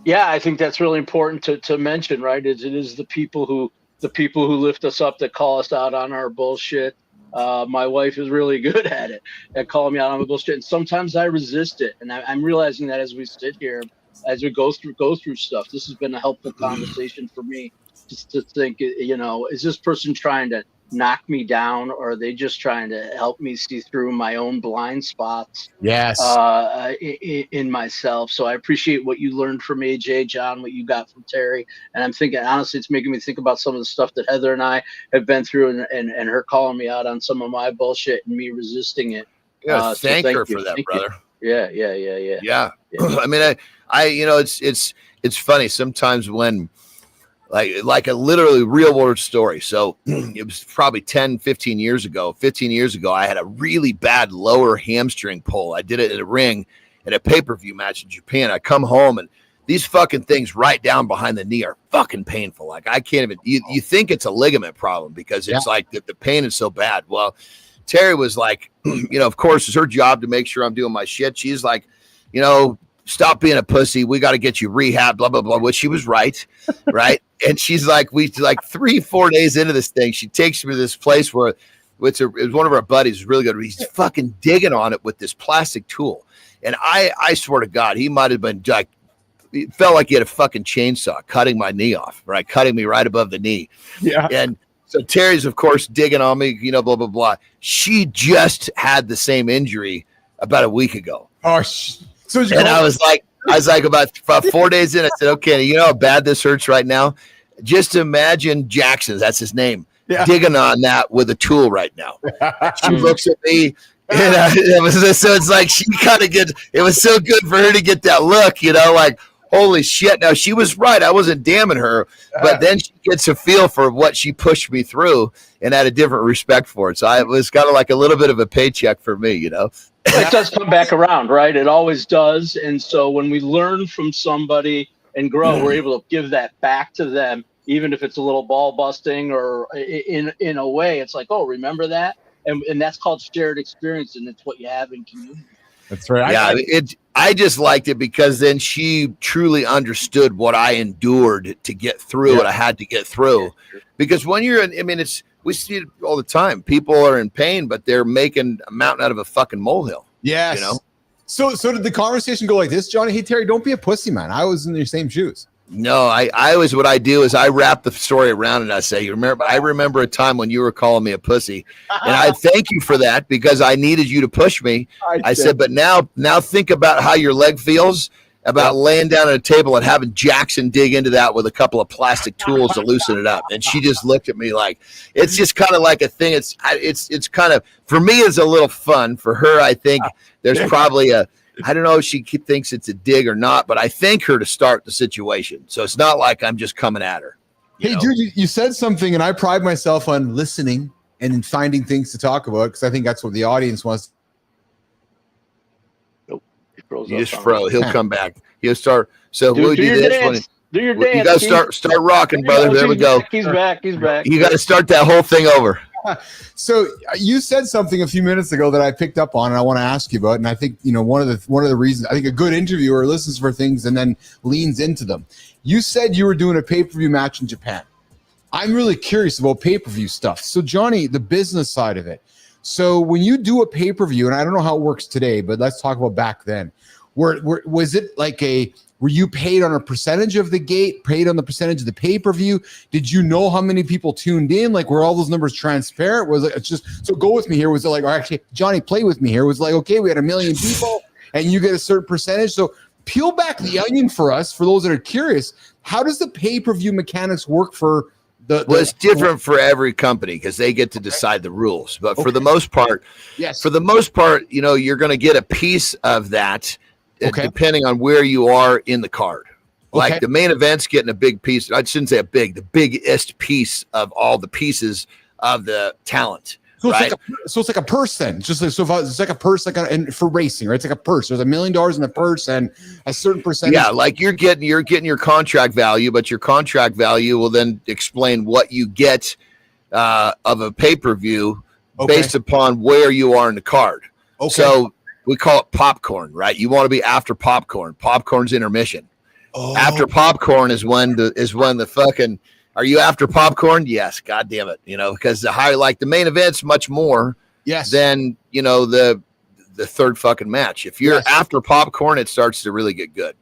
Yeah, I think that's really important to mention, right? It is the people who lift us up that call us out on our bullshit. My wife is really good at it, at calling me out on my bullshit. And sometimes I resist it. And I'm realizing that as we sit here, as we go through stuff, this has been a helpful conversation for me, just to think, is this person trying to knock me down, or are they just trying to help me see through my own blind spots in myself? So I appreciate what you learned from AJ, John, what you got from Terry. And I'm thinking, honestly, it's making me think about some of the stuff that Heather and I have been through, and her calling me out on some of my bullshit and me resisting it. Thank her for that, brother. Yeah. I mean, it's funny sometimes when like a literally real world story. So it was probably 15 years ago, I had a really bad lower hamstring pull. I did it at a ring at a pay-per-view match in Japan. I come home and these fucking things right down behind the knee are fucking painful. Like I can't even, you think it's a ligament problem because it's like the pain is so bad. Well, Terry was like, of course it's her job to make sure I'm doing my shit. She's like, stop being a pussy. We got to get you rehab, blah, blah, blah, which she was right. Right. And she's like, 3-4 days into this thing, she takes me to this place where it was one of our buddies, really good. He's fucking digging on it with this plastic tool. And I swear to God, he might've been like, it felt like he had a fucking chainsaw cutting my knee off, right? Cutting me right above the knee. Yeah. And so Terry's, of course, digging on me, blah, blah, blah. She just had the same injury about a week ago. Oh, and I was like about 4 days in, I said, okay, you know how bad this hurts right now? Just imagine Jackson, that's his name, digging on that with a tool right now. She looks at me, and so it's like she kind of gets, it was so good for her to get that look, like, holy shit. Now, she was right. I wasn't damning her, but then she gets a feel for what she pushed me through and had a different respect for it. So it was kind of like a little bit of a paycheck for me, It does come back around, right? It always does. And so when we learn from somebody and grow, we're able to give that back to them, even if it's a little ball busting or in a way, it's like, oh, remember that? And that's called shared experience, and it's what you have in community. That's right. Yeah, I just liked it because then she truly understood what I endured to get through what I had to get through. Because when you're in, we see it all the time. People are in pain, but they're making a mountain out of a fucking molehill. Yes. So did the conversation go like this, Johnny? Hey, Terry, don't be a pussy, man. I was in your same shoes. No, I always, what I do is I wrap the story around and I say, I remember a time when you were calling me a pussy, and I thank you for that because I needed you to push me. I said, but now think about how your leg feels about laying down at a table and having Jackson dig into that with a couple of plastic tools to loosen it up. And she just looked at me like, it's just kind of like a thing. It's kind of, for me, it's a little fun. For her, I think there's probably I don't know if she thinks it's a dig or not, but I thank her to start the situation. So it's not like I'm just coming at her. Hey, dude, you said something, and I pride myself on listening and finding things to talk about because I think that's what the audience wants. Nope. He just froze. He'll come back. He'll start. So do your dance. Do your dance. You got to start rocking, brother. There we go. He's back. He's back. You got to start that whole thing over. So you said something a few minutes ago that I picked up on and I want to ask you about. And I think, one of the reasons I think a good interviewer listens for things and then leans into them. You said you were doing a pay-per-view match in Japan. I'm really curious about pay-per-view stuff. So Johnny, the business side of it. So when you do a pay-per-view, and I don't know how it works today, but let's talk about back then. Was it like were you paid on a percentage of the gate, paid on the percentage of the pay-per-view? Did you know how many people tuned in? Like, were all those numbers transparent? Was it just, so go with me here. Was it like, or actually, Johnny, play with me here. It was like, okay, we had 1 million people and you get a certain percentage. So peel back the onion for us, for those that are curious. How does the pay-per-view mechanics work for well, it's different for every company because they get to decide the rules. But for the most part, you're going to get a piece of that depending on where you are in the card. Like Okay. the main event's getting a big piece. I shouldn't say the biggest piece of all the pieces of the talent. So it's, right? it's like a purse then. It's just like, so if it's like a purse, like and for racing, right? It's like a purse. There's $1 million in the purse and a certain percentage. Yeah, like you're getting your contract value, but your contract value will then explain what you get of a pay-per-view based upon where you are in the card. Okay. So we call it popcorn, right? You want to be after popcorn. Popcorn's intermission. Oh. After popcorn is when the fucking. Are you after popcorn? Yes. God damn it. You know, because the high, like the main event's much more than, you know, the third fucking match. If you're after popcorn, it starts to really get good.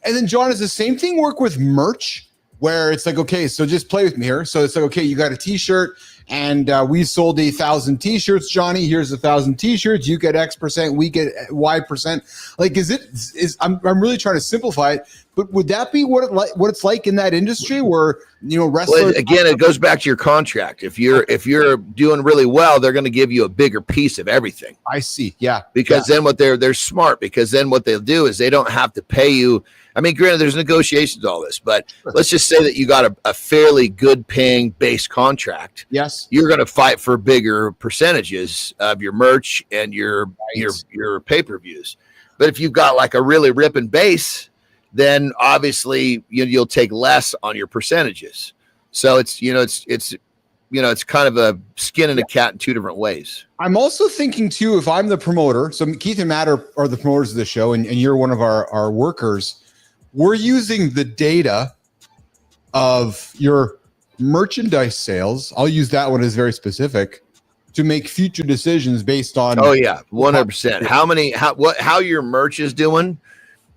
And then, John, does the same thing work with merch where it's like, okay, so just play with me here. So it's like, okay, you got a t-shirt and we sold 1,000 t-shirts, Johnny. Here's 1,000 t-shirts. You get X percent. We get Y percent. Like, I'm really trying to simplify it, but would that be what it's like in that industry where, you know, wrestlers? Well, again, it goes back to your contract. If you're doing really well, they're going to give you a bigger piece of everything. I see. Yeah. Because then they're smart, because then what they'll do is they don't have to pay you. I mean, granted, there's negotiations, all this, but let's just say that you got a fairly good paying base contract. Yes. You're going to fight for bigger percentages of your merch and your pay-per-views. But if you've got like a really ripping base, then obviously you'll take less on your percentages. So it's kind of a skin and a cat in two different ways. I'm also thinking too, if I'm the promoter, so Keith and Matt are the promoters of the show, and you're one of our workers, we're using the data of your merchandise sales. I'll use that one as very specific to make future decisions based on. Oh yeah, 100%. How your merch is doing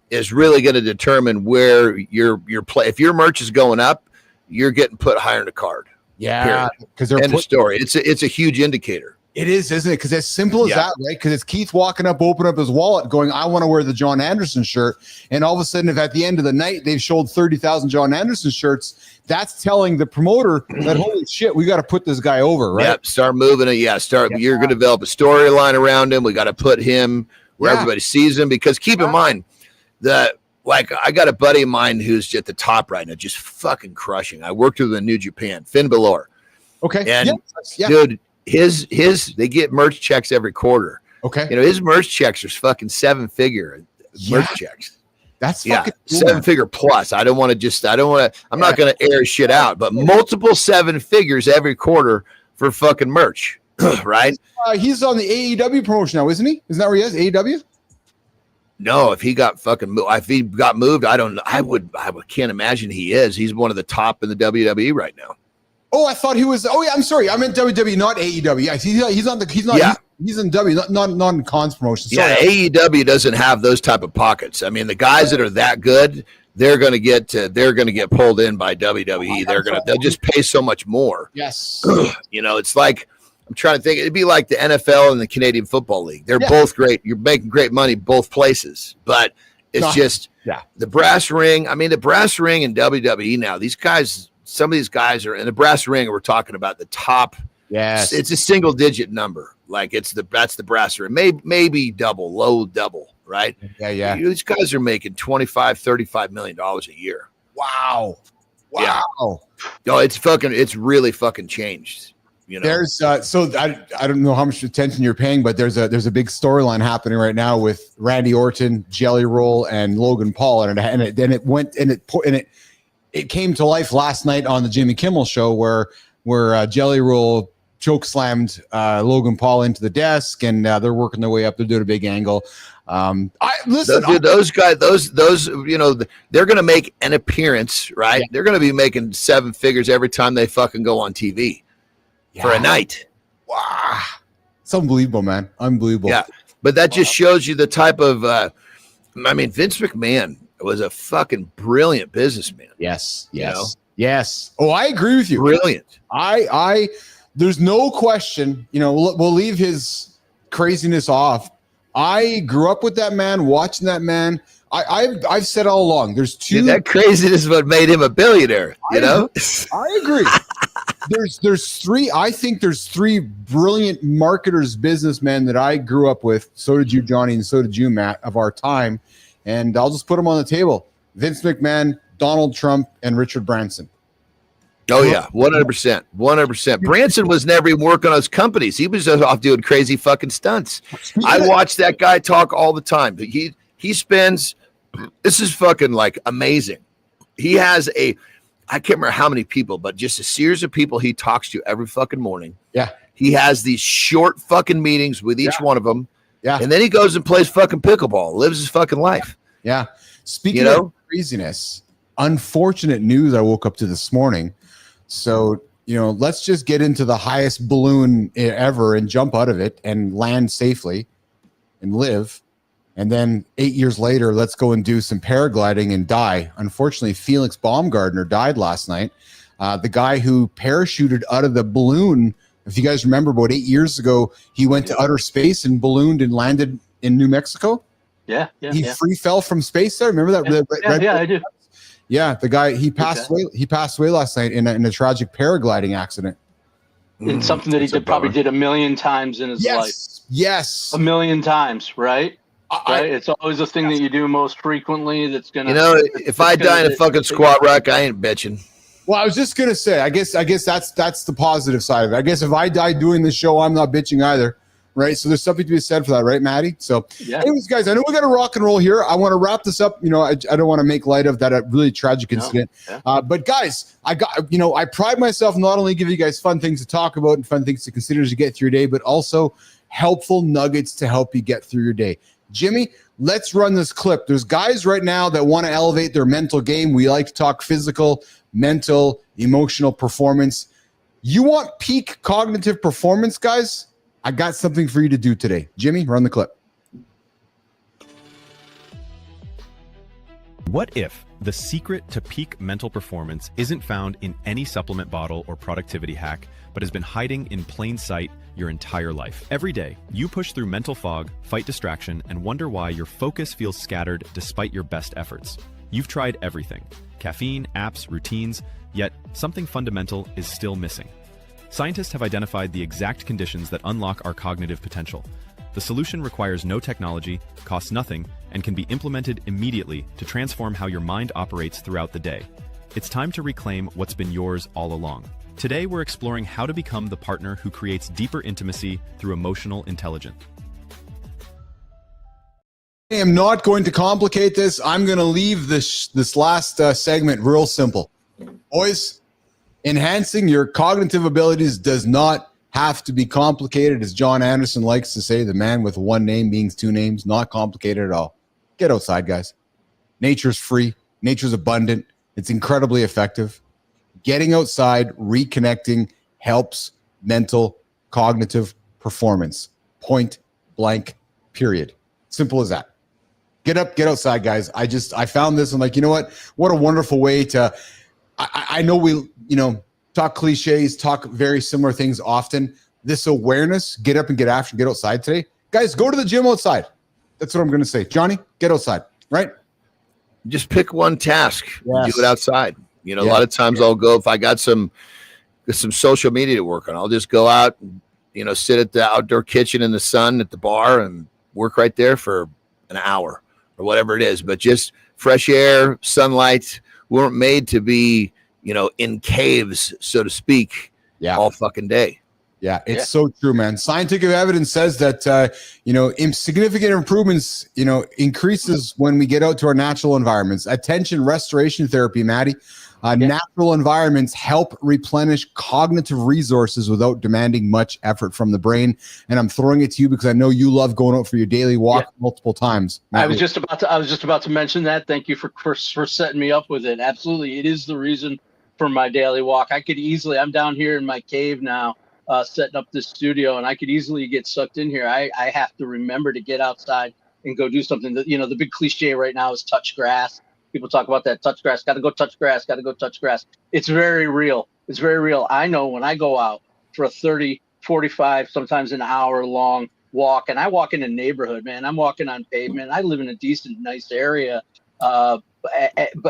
is really going to determine where your play. If your merch is going up, you're getting put higher in the card. Yeah, because they're end of story. It's a huge indicator. It is, isn't it? Because as simple as that, right? Because it's Keith walking up, open up his wallet, going, "I want to wear the John Anderson shirt," and all of a sudden, if at the end of the night they've sold 30,000 John Anderson shirts, that's telling the promoter that holy shit, we got to put this guy over, right? Yep, start moving it. Yeah, You're going to develop a storyline around him. We got to put him where everybody sees him. Because keep in mind that, like, I got a buddy of mine who's at the top right now, just fucking crushing. I worked with him in New Japan, Finn Balor. Okay, and dude. His they get merch checks every quarter. Okay. You know, his merch checks are fucking 7-figure merch checks. That's fucking cool, 7-figure plus. I'm not going to air shit out, but multiple 7 figures every quarter for fucking merch. Right? He's on the AEW promotion now, isn't he? Isn't that where he is? AEW? No, if he got moved, I can't imagine he is. He's one of the top in the WWE right now. Oh, I thought he was. Oh, yeah. I'm sorry. I meant WWE, not AEW. Yeah, he's in W, not in Khan's promotion. Sorry. Yeah, AEW doesn't have those type of pockets. I mean, the guys that are that good, they're going to get pulled in by WWE. They'll just pay so much more. Yes. You know, it's like, I'm trying to think. It'd be like the NFL and the Canadian Football League. They're both great. You're making great money both places, but it's just the brass ring. I mean, the brass ring in WWE now. These guys. Some of these guys are in the brass ring. We're talking about the top. Yes, it's a single digit number. Like that's the brass ring. Maybe low double, right? Yeah. These guys are making $25-35 million a year. Wow. Yeah. No, it's really fucking changed. You know, there's so I don't know how much attention you're paying, but there's a big storyline happening right now with Randy Orton, Jelly Roll, and Logan Paul, and it came to life last night on the Jimmy Kimmel show where Jelly Roll choke slammed Logan Paul into the desk, and they're working their way up. They're doing a big angle. Those guys, those you know, they're going to make an appearance, right? Yeah. They're going to be making 7 figures every time they fucking go on TV for a night. Wow, it's unbelievable, man, unbelievable. Yeah, but that just shows you the type of. I mean, Vince McMahon was a fucking brilliant businessman. Yes. Oh, I agree with you. Brilliant. I there's no question, you know, we'll leave his craziness off. I grew up with that man, watching that man. I've said all along, there's two. That craziness is what made him a billionaire, you know? I agree. There's three. I think there's 3 brilliant marketers, businessmen that I grew up with. So did you, Johnny, and so did you, Matt, of our time. And I'll just put them on the table. Vince McMahon, Donald Trump and Richard Branson. Oh yeah, 100%, 100%. Branson was never even working on his companies. He was just off doing crazy fucking stunts. I watch that guy talk all the time. He spends. This is fucking like amazing. He has I can't remember how many people, but just a series of people he talks to every fucking morning. Yeah. He has these short fucking meetings with each one of them. Yeah. And then he goes and plays fucking pickleball, lives his fucking life. Yeah. Speaking of craziness, unfortunate news I woke up to this morning. So, let's just get into the highest balloon ever and jump out of it and land safely and live. And then 8 years later, let's go and do some paragliding and die. Unfortunately, Felix Baumgartner died last night. The guy who parachuted out of the balloon. If you guys remember, about 8 years ago, he went to outer space and ballooned and landed in New Mexico. Yeah. He free fell from space there. Remember that? Yeah, I do. Yeah, the guy, he passed away. He passed away last night in a tragic paragliding accident. In something that he probably did a million times in his life. Yes. A million times, right? Right? It's always a thing that you do most frequently that's going to... if I die in a fucking squat rack, I ain't bitching. Well, I was just going to say, I guess that's the positive side of it. I guess if I die doing this show, I'm not bitching either. Right. So there's something to be said for that. Right, Maddie? So anyways, guys, I know we got to rock and roll here. I want to wrap this up. I don't want to make light of that really tragic incident. But guys, I pride myself not only giving you guys fun things to talk about and fun things to consider as you get through your day, but also helpful nuggets to help you get through your day. Jimmy, let's run this clip. There's guys right now that want to elevate their mental game. We like to talk physical, mental, emotional performance. You want peak cognitive performance, guys? I got something for you to do today. Jimmy, run the clip. What if the secret to peak mental performance isn't found in any supplement bottle or productivity hack, but has been hiding in plain sight your entire life? Every day, you push through mental fog, fight distraction, and wonder why your focus feels scattered despite your best efforts. You've tried everything: caffeine, apps, routines, yet something fundamental is still missing. Scientists have identified the exact conditions that unlock our cognitive potential. The solution requires no technology, costs nothing, and can be implemented immediately to transform how your mind operates throughout the day. It's time to reclaim what's been yours all along. Today, we're exploring how to become the partner who creates deeper intimacy through emotional intelligence. I am not going to complicate this. I'm going to leave this last segment real simple. Boys, enhancing your cognitive abilities does not have to be complicated. As John Anderson likes to say, the man with one name means two names. Not complicated at all. Get outside, guys. Nature's free. Nature's abundant. It's incredibly effective. Getting outside, reconnecting, helps mental, cognitive performance. Point blank, period. Simple as that. Get up, get outside, guys. I found this. I'm like, you know what? What a wonderful way to... I know we, talk cliches, talk very similar things often. This awareness, get up and get after, get outside today. Guys, go to the gym outside. That's what I'm going to say. Johnny, get outside, right? Just pick one task. Yes. Do it outside. A lot of times I'll go, if I got some social media to work on, I'll just go out and, sit at the outdoor kitchen in the sun at the bar and work right there for an hour or whatever it is. But just fresh air, sunlight. We weren't made to be, in caves, so to speak, all fucking day. Yeah, it's so true, man. Scientific evidence says that, significant improvements, increases when we get out to our natural environments. Attention restoration therapy, Maddie. Natural environments help replenish cognitive resources without demanding much effort from the brain. And I'm throwing it to you because I know you love going out for your daily walk multiple times. I was just about to mention that. Thank you for setting me up with it. Absolutely. It is the reason for my daily walk. I'm down here in my cave now, setting up this studio, and I could easily get sucked in here. I have to remember to get outside and go do something. That the big cliche right now is touch grass. People talk about that, touch grass, got to go touch grass, got to go touch grass. It's very real. It's very real. I know when I go out for a 30, 45, sometimes an hour long walk, and I walk in a neighborhood, man, I'm walking on pavement. I live in a decent, nice area. But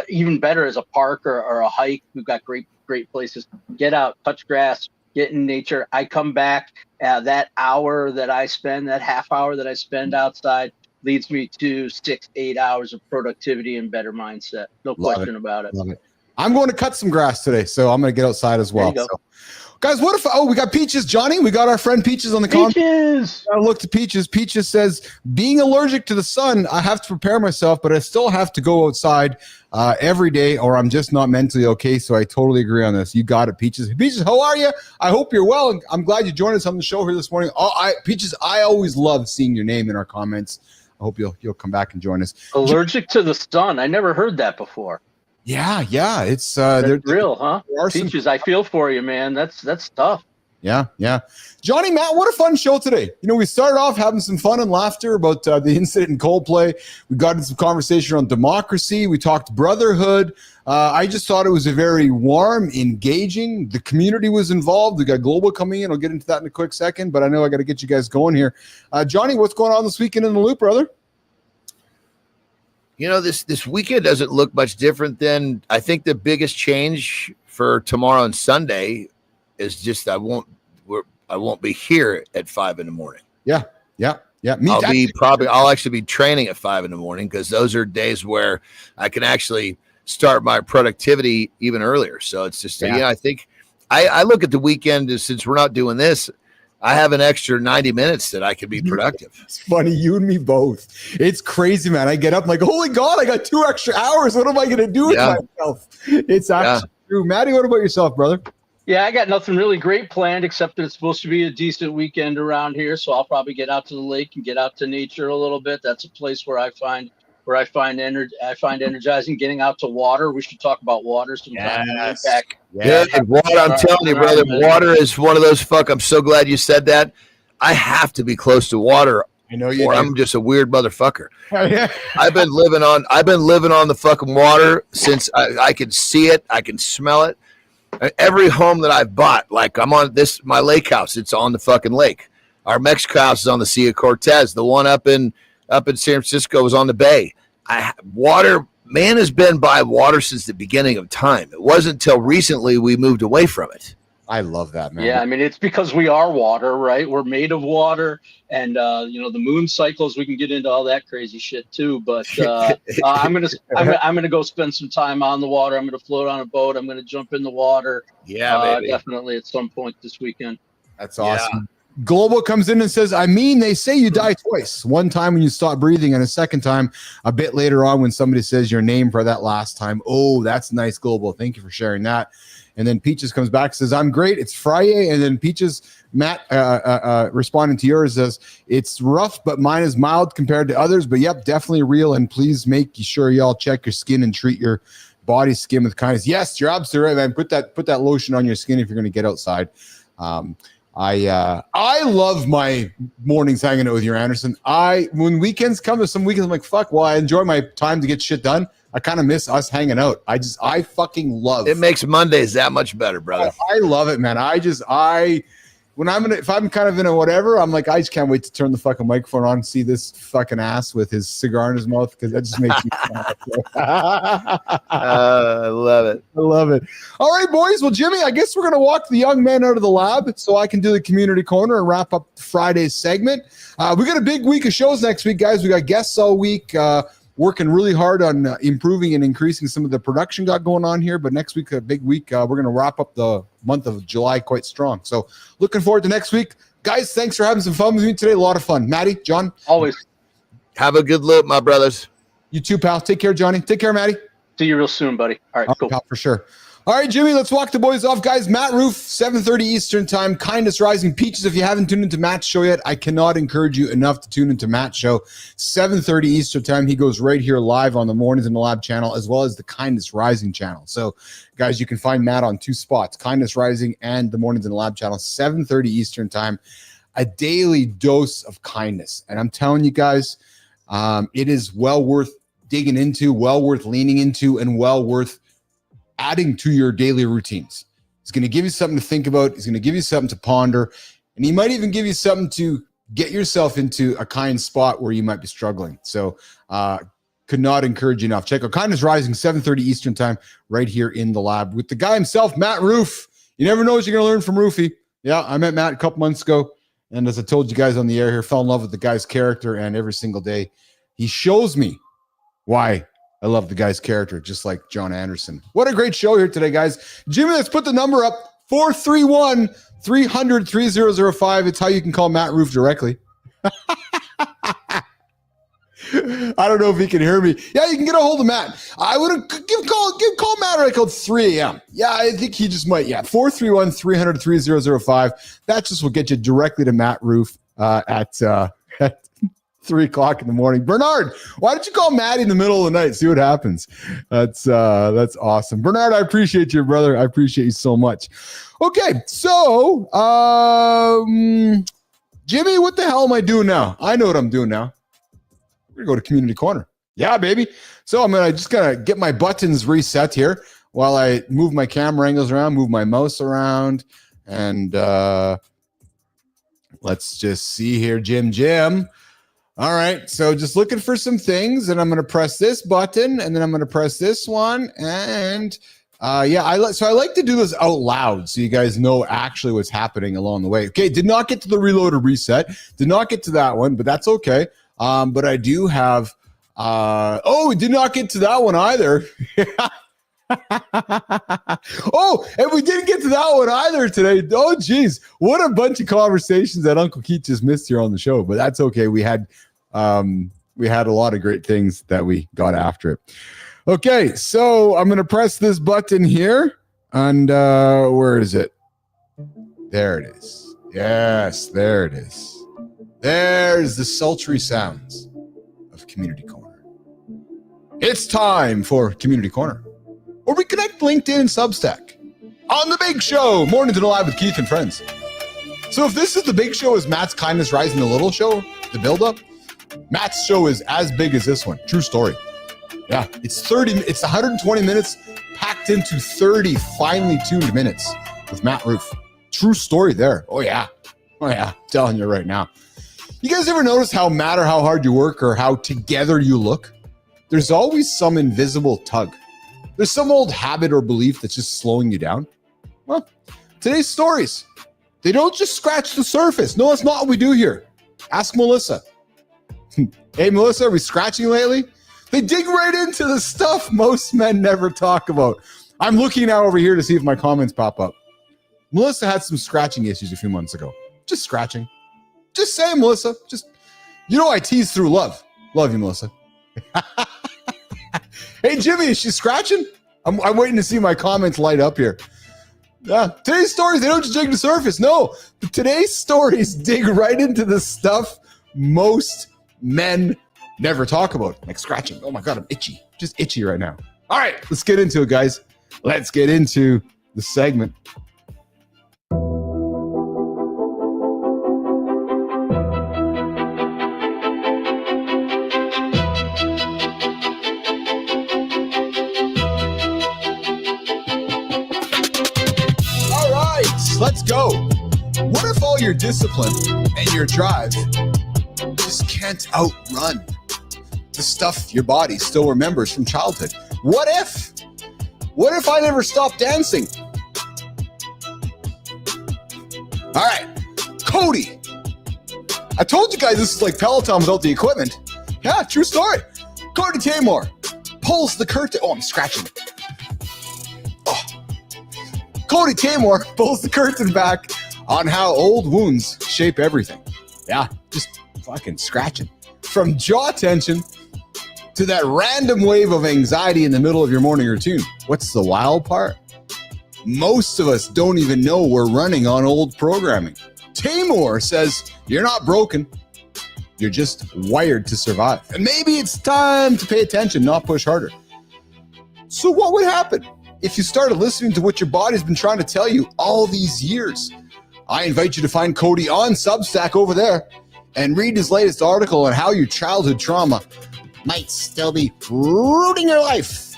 even better is a park or a hike. We've got great places. Get out, touch grass, get in nature. I come back, that hour that I spend, that half hour that I spend outside, leads me to 6-8 hours of productivity and better mindset. No Love question about it. Love it. I'm going to cut some grass today, so I'm going to get outside as well. There you go. So, guys, what if, we got Peaches, Johnny. We got our friend Peaches on the comment. Peaches! I look to Peaches. Peaches says, being allergic to the sun, I have to prepare myself, but I still have to go outside every day or I'm just not mentally okay. So I totally agree on this. You got it, Peaches. Peaches, how are you? I hope you're well. And I'm glad you joined us on the show here this morning. Peaches, I always love seeing your name in our comments. I hope you'll come back and join us. Allergic to the sun. I never heard that before. Yeah. It's That's real, huh? There are Peaches, I feel for you, man. That's tough. Yeah. Johnny, Matt, what a fun show today. We started off having some fun and laughter about the incident in Coldplay. We got into some conversation on democracy. We talked Brotherhood. I just thought it was a very warm, engaging. The community was involved. We got Global coming in. I'll get into that in a quick second, but I know I got to get you guys going here. Johnny, what's going on this weekend in the loop, brother? This weekend doesn't look much different than I think the biggest change for tomorrow and Sunday is just I won't be here at 5 a.m. Yeah. I'll actually be training at 5 a.m. because those are days where I can actually start my productivity even earlier. So it's just I think I look at the weekend as, since we're not doing this, I have an extra 90 minutes that I could be productive. It's funny, you and me both. It's crazy, man. I get up, I'm like, holy God, I got 2 extra hours. What am I going to do with myself? It's actually true. Maddie, what about yourself, brother? Yeah, I got nothing really great planned except that it's supposed to be a decent weekend around here. So I'll probably get out to the lake and get out to nature a little bit. That's a place where I find energizing getting out to water. We should talk about water sometime. Yeah, water. I'm telling you, brother, water is one of those I'm so glad you said that. I have to be close to water. I know you. Or I'm just a weird motherfucker. Yeah. I've been living on the fucking water since I can see it, I can smell it. Every home that I've bought, like I'm on my lake house, it's on the fucking lake. Our Mexico house is on the Sea of Cortez. The one up in San Francisco is on the bay. Man has been by water since the beginning of time. It wasn't until recently we moved away from it. I love that, man. Yeah, I mean, it's because we are water, right? We're made of water, and the moon cycles. We can get into all that crazy shit too. But I'm gonna go spend some time on the water. I'm gonna float on a boat. I'm gonna jump in the water. Yeah, definitely at some point this weekend. That's awesome. Yeah. Global comes in and says, they say you die twice. One time when you stop breathing, and a second time a bit later on when somebody says your name for that last time. Oh, that's nice, Global. Thank you for sharing that. And then Peaches comes back and says, I'm great. It's Friday. And then Peaches, Matt, responding to yours, says, it's rough, but mine is mild compared to others. But yep, definitely real. And please make sure y'all check your skin and treat your body skin with kindness. Yes, you're absolutely right, man. Put that lotion on your skin if you're going to get outside. I love my mornings hanging out with you, Anderson. When weekends come, some weekends I'm like, fuck, well, I enjoy my time to get shit done. I kind of miss us hanging out. I fucking love it. Makes Mondays that much better, brother. I love it, man. If I'm kind of in a whatever, I'm like, I just can't wait to turn the fucking microphone on and see this fucking ass with his cigar in his mouth, because that just makes me I love it. I love it. All right, boys. Well, Jimmy, I guess we're going to walk the young man out of the lab so I can do the community corner and wrap up Friday's segment. We got a big week of shows next week, guys. We got guests all week. Working really hard on improving and increasing some of the production got going on here. But next week, a big week. We're going to wrap up the month of July quite strong. So looking forward to next week. Guys, thanks for having some fun with me today. A lot of fun. Maddie, John? Always. Have a good look, my brothers. You too, pal. Take care, Johnny. Take care, Maddie. See you real soon, buddy. All right, cool. Pal, for sure. All right, Jimmy, let's walk the boys off. Guys, Matt Roof, 7:30 Eastern time. Kindness Rising. Peaches, if you haven't tuned into Matt's show yet, I cannot encourage you enough to tune into Matt's show. 7:30 Eastern time. He goes right here live on the Mornings in the Lab channel, as well as the Kindness Rising channel. So, guys, you can find Matt on 2 spots, Kindness Rising and the Mornings in the Lab channel, 7:30 Eastern time. A daily dose of kindness. And I'm telling you guys, it is well worth digging into, well worth leaning into, and well worth adding to your daily routines. It's going to give you something to think about. It's going to give you something to ponder. And he might even give you something to get yourself into a kind spot where you might be struggling. So could not encourage you enough. Check out Kindness Rising, 7:30 Eastern time, right here in the lab with the guy himself, Matt Roof. You never know what you're going to learn from Roofy. Yeah, I met Matt a couple months ago. And as I told you guys on the air here, fell in love with the guy's character. And every single day, He shows me why I love the guy's character, just like John Anderson. What a great show here today, guys. Jimmy, let's put the number up, 431-300-3005. It's how you can call Matt Roof directly. I don't know if he can hear me. Yeah, you can get a hold of Matt. I would call Matt right at 3 a.m. Yeah, I think he just might. Yeah, 431-300-3005. That just will get you directly to Matt Roof at 3 o'clock in the morning. Bernard, why don't you call Maddie in the middle of the night? See what happens. That's awesome. Bernard, I appreciate you, brother. I appreciate you so much. Okay, so Jimmy, what the hell am I doing now? I know what I'm doing now. We're gonna go to Community Corner. Yeah, baby. So I'm just gonna get my buttons reset here while I move my camera angles around, move my mouse around, and let's just see here, Jim. All right, so just looking for some things, and I'm gonna press this button, and then I'm gonna press this one, and I like to do this out loud so you guys know actually what's happening along the way. Okay, did not get to the reload or reset, did not get to that one, but that's okay. But I do have, we did not get to that one either. Oh, and we didn't get to that one either today. Oh, geez. What a bunch of conversations that Uncle Keith just missed here on the show, but that's okay. We had a lot of great things that we got after it. Okay, so I'm going to press this button here, and where is it? There it is. Yes, there it is. There's the sultry sounds of Community Corner. It's time for Community Corner, where we connect LinkedIn and Substack on The Big Show, Morning to the Live with Keith and friends. So if this is The Big Show, is Matt's Kindness Rising the Little Show, the build-up? Matt's show is as big as this one. True story. Yeah, it's 120 minutes packed into 30 finely tuned minutes with Matt Roof. True story there. Oh yeah. I'm telling you right now. You guys ever notice how matter how hard you work or how together you look, there's always some invisible tug. There's some old habit or belief that's just slowing you down. Well, today's stories, they don't just scratch the surface. No, that's not what we do here. Ask Melissa. Hey, Melissa, are we scratching lately? They dig right into the stuff most men never talk about. I'm looking now over here to see if my comments pop up. Melissa had some scratching issues a few months ago. Just scratching. Just saying, Melissa. I tease through love. Love you, Melissa. Hey, Jimmy, is she scratching? I'm waiting to see my comments light up here. Today's stories, they don't just dig the surface. No, today's stories dig right into the stuff most men never talk about, like scratching. Oh my God, I'm itchy. Just itchy right now. All right, let's get into it, guys. Let's get into the segment. Let's go. What if all your discipline and your drive just can't outrun the stuff your body still remembers from childhood? What if I never stopped dancing? All right, Cody. I told you guys this is like Peloton without the equipment. Yeah, true story. Cody Tamor pulls the curtain. Oh, I'm scratching. Cody Tamor pulls the curtain back on how old wounds shape everything. Yeah, just fucking scratching. From jaw tension to that random wave of anxiety in the middle of your morning routine. What's the wild part? Most of us don't even know we're running on old programming. Tamor says, you're not broken. You're just wired to survive. And maybe it's time to pay attention, not push harder. So what would happen if you started listening to what your body's been trying to tell you all these years? I invite you to find Cody on Substack over there and read his latest article on how your childhood trauma might still be rooting your life.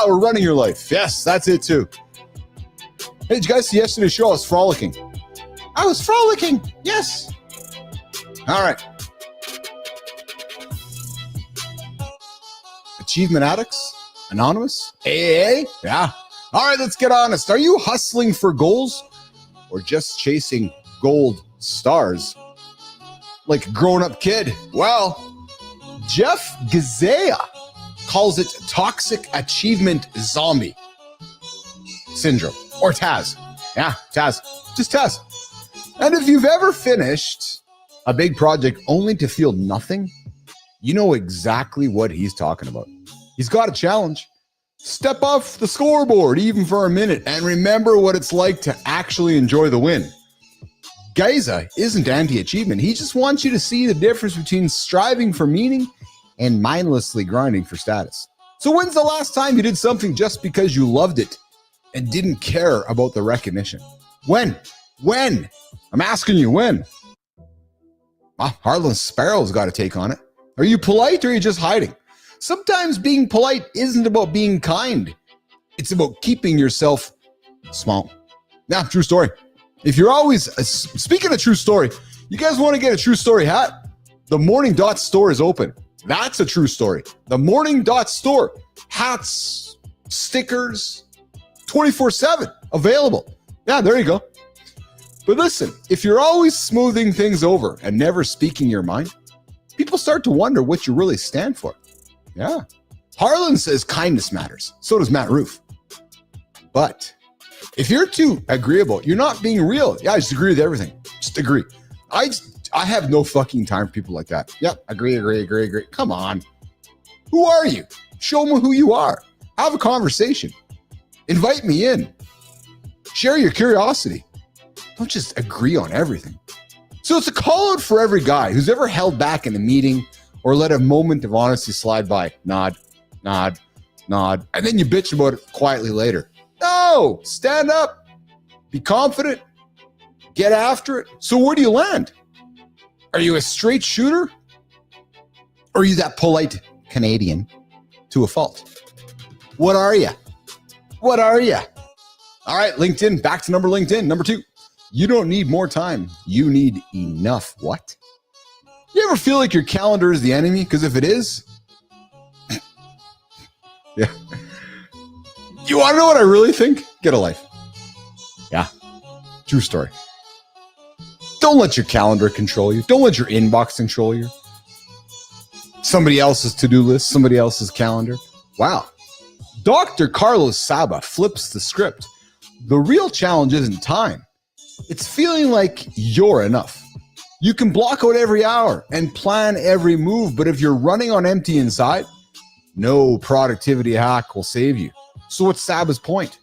Or running your life. Yes, that's it too. Hey, did you guys see yesterday's show? I was frolicking. Yes. All right. Achievement addicts? Anonymous? AAA? Yeah. All right, let's get honest. Are you hustling for goals or just chasing gold stars? Like a grown-up kid? Well, Jeff Gazea calls it toxic achievement zombie syndrome, or TAZ. Yeah, TAZ. Just TAZ. And if you've ever finished a big project only to feel nothing, you know exactly what he's talking about. He's got a challenge. Step off the scoreboard even for a minute and remember what it's like to actually enjoy the win. Geza isn't anti-achievement. He just wants you to see the difference between striving for meaning and mindlessly grinding for status. So when's the last time you did something just because you loved it and didn't care about the recognition? When? I'm asking you, when? Harlan Sparrow's got to take on it. Are you polite or are you just hiding? Sometimes being polite isn't about being kind. It's about keeping yourself small. Now, true story. If you're always, speaking of true story, you guys want to get a true story hat? The Morning Dot store is open. That's a true story. The Morning Dot store. Hats, stickers, 24/7 available. Yeah, there you go. But listen, if you're always smoothing things over and never speaking your mind, people start to wonder what you really stand for. Yeah. Harlan says kindness matters. So does Matt Roof. But if you're too agreeable, you're not being real. Yeah, I just agree with everything. Just agree. I have no fucking time for people like that. Yep, agree. Come on. Who are you? Show me who you are. Have a conversation. Invite me in. Share your curiosity. Don't just agree on everything. So it's a call out for every guy who's ever held back in a meeting or let a moment of honesty slide by. Nod. And then you bitch about it quietly later. No, stand up. Be confident. Get after it. So where do you land? Are you a straight shooter? Or are you that polite Canadian to a fault? What are you? All right, LinkedIn. Back to LinkedIn. Number 2. You don't need more time. You need enough. What? You ever feel like your calendar is the enemy? Because if it is, yeah. You want to know what I really think? Get a life. Yeah. True story. Don't let your calendar control you. Don't let your inbox control you. Somebody else's to-do list, somebody else's calendar. Wow. Dr. Carlos Saba flips the script. The real challenge isn't time. It's feeling like you're enough. You can block out every hour and plan every move, but if you're running on empty inside, no productivity hack will save you. So what's Saba's point?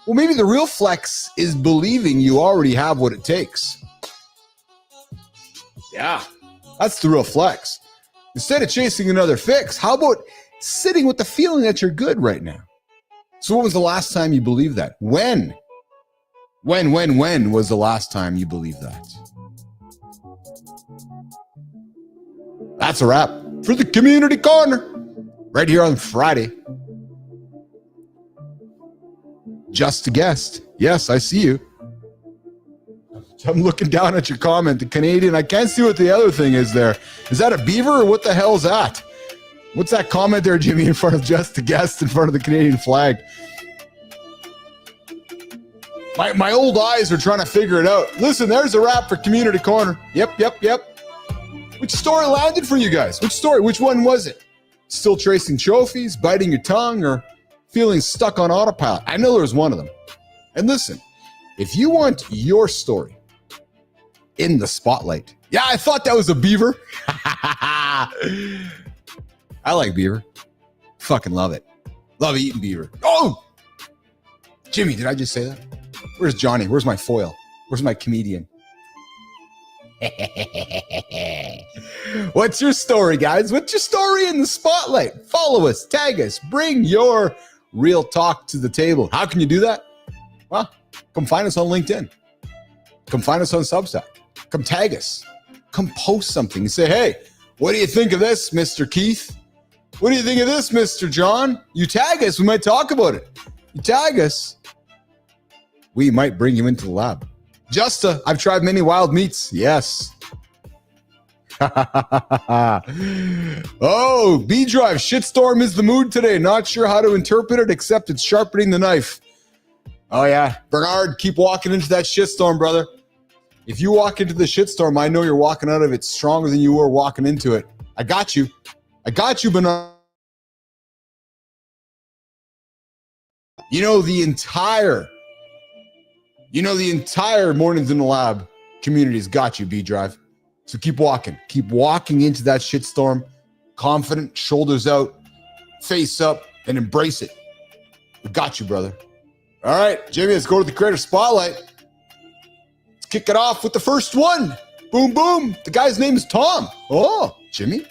Well, maybe the real flex is believing you already have what it takes. Yeah, that's the real flex. Instead of chasing another fix, how about sitting with the feeling that you're good right now? So when was the last time you believed that? When was the last time you believed that? That's a wrap for the Community Corner right here on Friday. Just a guest. Yes, I see you. I'm looking down at your comment, the Canadian. I can't see what the other thing is there. Is that a beaver or what the hell is that? What's that comment there, Jimmy, in front of just a guest in front of the Canadian flag? My old eyes are trying to figure it out. Listen, there's a wrap for Community Corner. Yep. Which story landed for you guys? Which story? Which one was it? Still tracing trophies, biting your tongue, or feeling stuck on autopilot? I know there was one of them. And listen, if you want your story in the spotlight. Yeah, I thought that was a beaver. I like beaver. Fucking love it. Love eating beaver. Oh! Jimmy, did I just say that? Where's Johnny? Where's my foil? Where's my comedian? What's your story, guys? What's your story in the spotlight? Follow us, tag us, bring your real talk to the table. How can you do that? Well, come find us on LinkedIn. Come find us on Substack. Come tag us. Come post something and say, hey, what do you think of this, Mr. Keith? What do you think of this, Mr. John? You tag us, we might talk about it. You tag us, we might bring you into the lab. Justa, I've tried many wild meats. Yes. Oh, B-Drive, shitstorm is the mood today. Not sure how to interpret it, except it's sharpening the knife. Oh, yeah. Bernard, keep walking into that shitstorm, brother. If you walk into the shitstorm, I know you're walking out of it stronger than you were walking into it. I got you. I got you, Bernard. The entire Mornings in the Lab community's got you, B-Drive. So keep walking into that shitstorm, confident, shoulders out, face up, and embrace it. We got you, brother. All right, Jimmy, let's go to the Creator Spotlight. Let's kick it off with the first one. Boom, boom. The guy's name is Tom. Oh, Jimmy.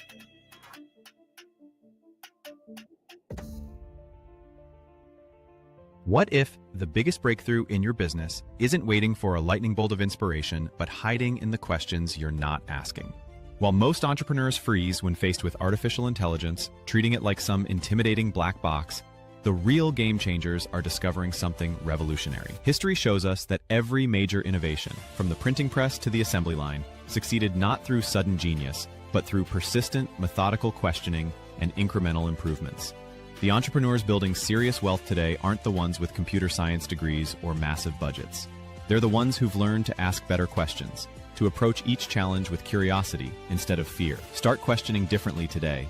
What if the biggest breakthrough in your business isn't waiting for a lightning bolt of inspiration, but hiding in the questions you're not asking? While most entrepreneurs freeze when faced with artificial intelligence, treating it like some intimidating black box, the real game changers are discovering something revolutionary. History shows us that every major innovation, from the printing press to the assembly line, succeeded not through sudden genius, but through persistent, methodical questioning and incremental improvements. The entrepreneurs building serious wealth today aren't the ones with computer science degrees or massive budgets. They're the ones who've learned to ask better questions, to approach each challenge with curiosity instead of fear. Start questioning differently today.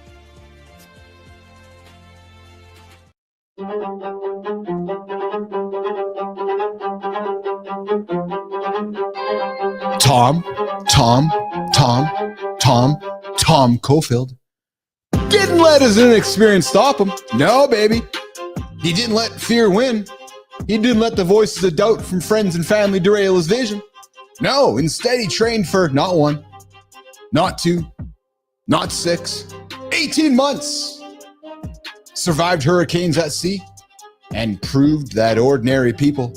Tom Cofield didn't let his inexperience stop him. No, baby. He didn't let fear win. He didn't let the voices of doubt from friends and family derail his vision. No, instead he trained for not 1, not 2, not 6, 18 months. Survived hurricanes at sea and proved that ordinary people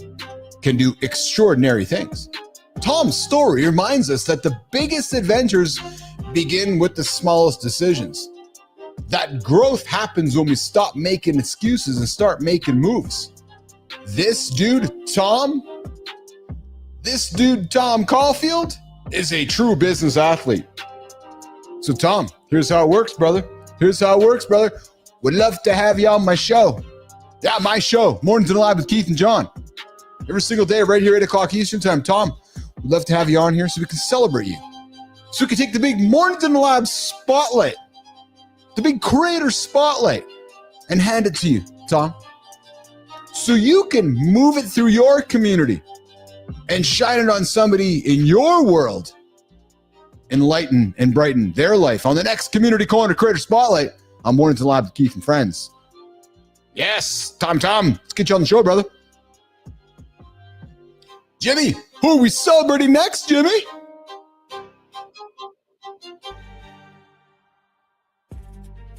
can do extraordinary things. Tom's story reminds us that the biggest adventures begin with the smallest decisions. That growth happens when we stop making excuses and start making moves. This dude, Tom Caulfield, is a true business athlete. So, Tom, here's how it works, brother. Would love to have you on my show. Yeah, my show, Mornings in the Lab with Keith and John. Every single day, right here, 8 o'clock Eastern Time. Tom, we'd love to have you on here so we can celebrate you. So we can take the big Mornings in the Lab spotlight, the big creator spotlight, and hand it to you, Tom. So you can move it through your community and shine it on somebody in your world. Enlighten and brighten their life on the next Community Corner Creator Spotlight on Mornings in the Lab with Keith and Friends. Yes, Tom, let's get you on the show, brother. Jimmy, who are we celebrating next, Jimmy?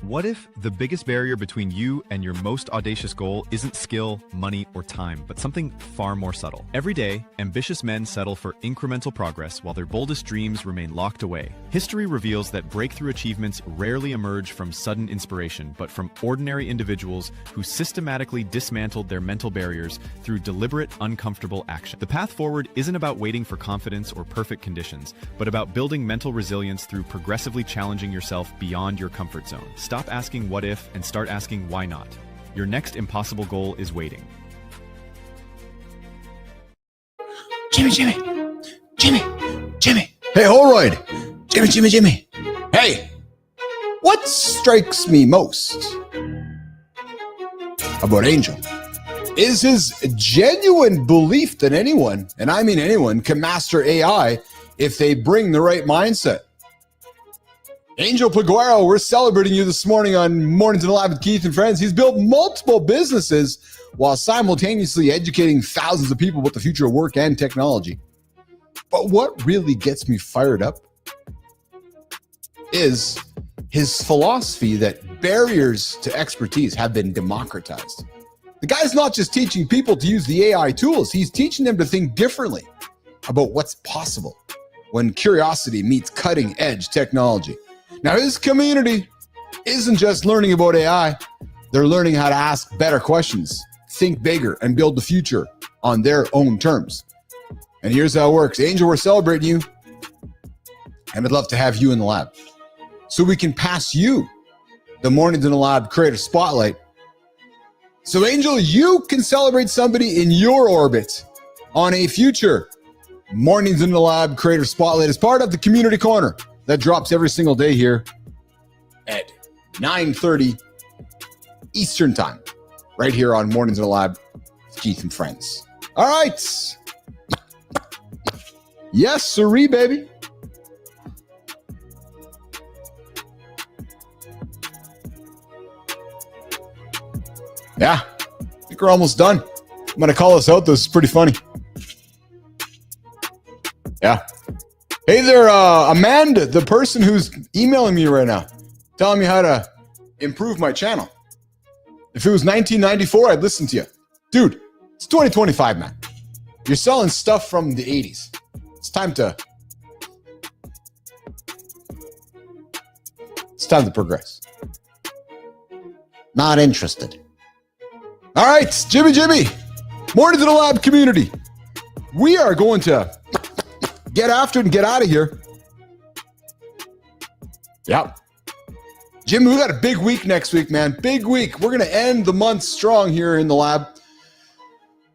What if the biggest barrier between you and your most audacious goal isn't skill, money, or time, but something far more subtle? Every day, ambitious men settle for incremental progress while their boldest dreams remain locked away. History reveals that breakthrough achievements rarely emerge from sudden inspiration, but from ordinary individuals who systematically dismantled their mental barriers through deliberate, uncomfortable action. The path forward isn't about waiting for confidence or perfect conditions, but about building mental resilience through progressively challenging yourself beyond your comfort zone. Stop asking what if and start asking why not. Your next impossible goal is waiting. Jimmy. Hey, Holroyd. Jimmy. Hey, what strikes me most about Angel is his genuine belief that anyone, and I mean anyone, can master AI if they bring the right mindset. Angel Paguero, we're celebrating you this morning on Mornings in the Lab with Keith and Friends. He's built multiple businesses while simultaneously educating thousands of people about the future of work and technology. But what really gets me fired up is his philosophy that barriers to expertise have been democratized. The guy's not just teaching people to use the AI tools, he's teaching them to think differently about what's possible when curiosity meets cutting-edge technology. Now, his community isn't just learning about AI. They're learning how to ask better questions, think bigger, and build the future on their own terms. And here's how it works. Angel, we're celebrating you, and I'd love to have you in the lab so we can pass you the Mornings in the Lab Creator Spotlight. So, Angel, you can celebrate somebody in your orbit on a future Mornings in the Lab Creator Spotlight as part of the Community Corner that drops every single day here at 9:30 Eastern time, right here on Mornings in the Lab with Keith and Friends. All right. Yes, sirree, baby. Yeah, I think we're almost done. I'm going to call us out. This is pretty funny. Yeah. Hey there, Amanda, the person who's emailing me right now, telling me how to improve my channel. If it was 1994, I'd listen to you. Dude, it's 2025, man. You're selling stuff from the 80s. It's time to progress. Not interested. All right, Jimmy. Morning to the Lab community. We are going to get after it and get out of here. Yep. Jimmy, we got a big week next week, man. Big week. We're going to end the month strong here in the lab.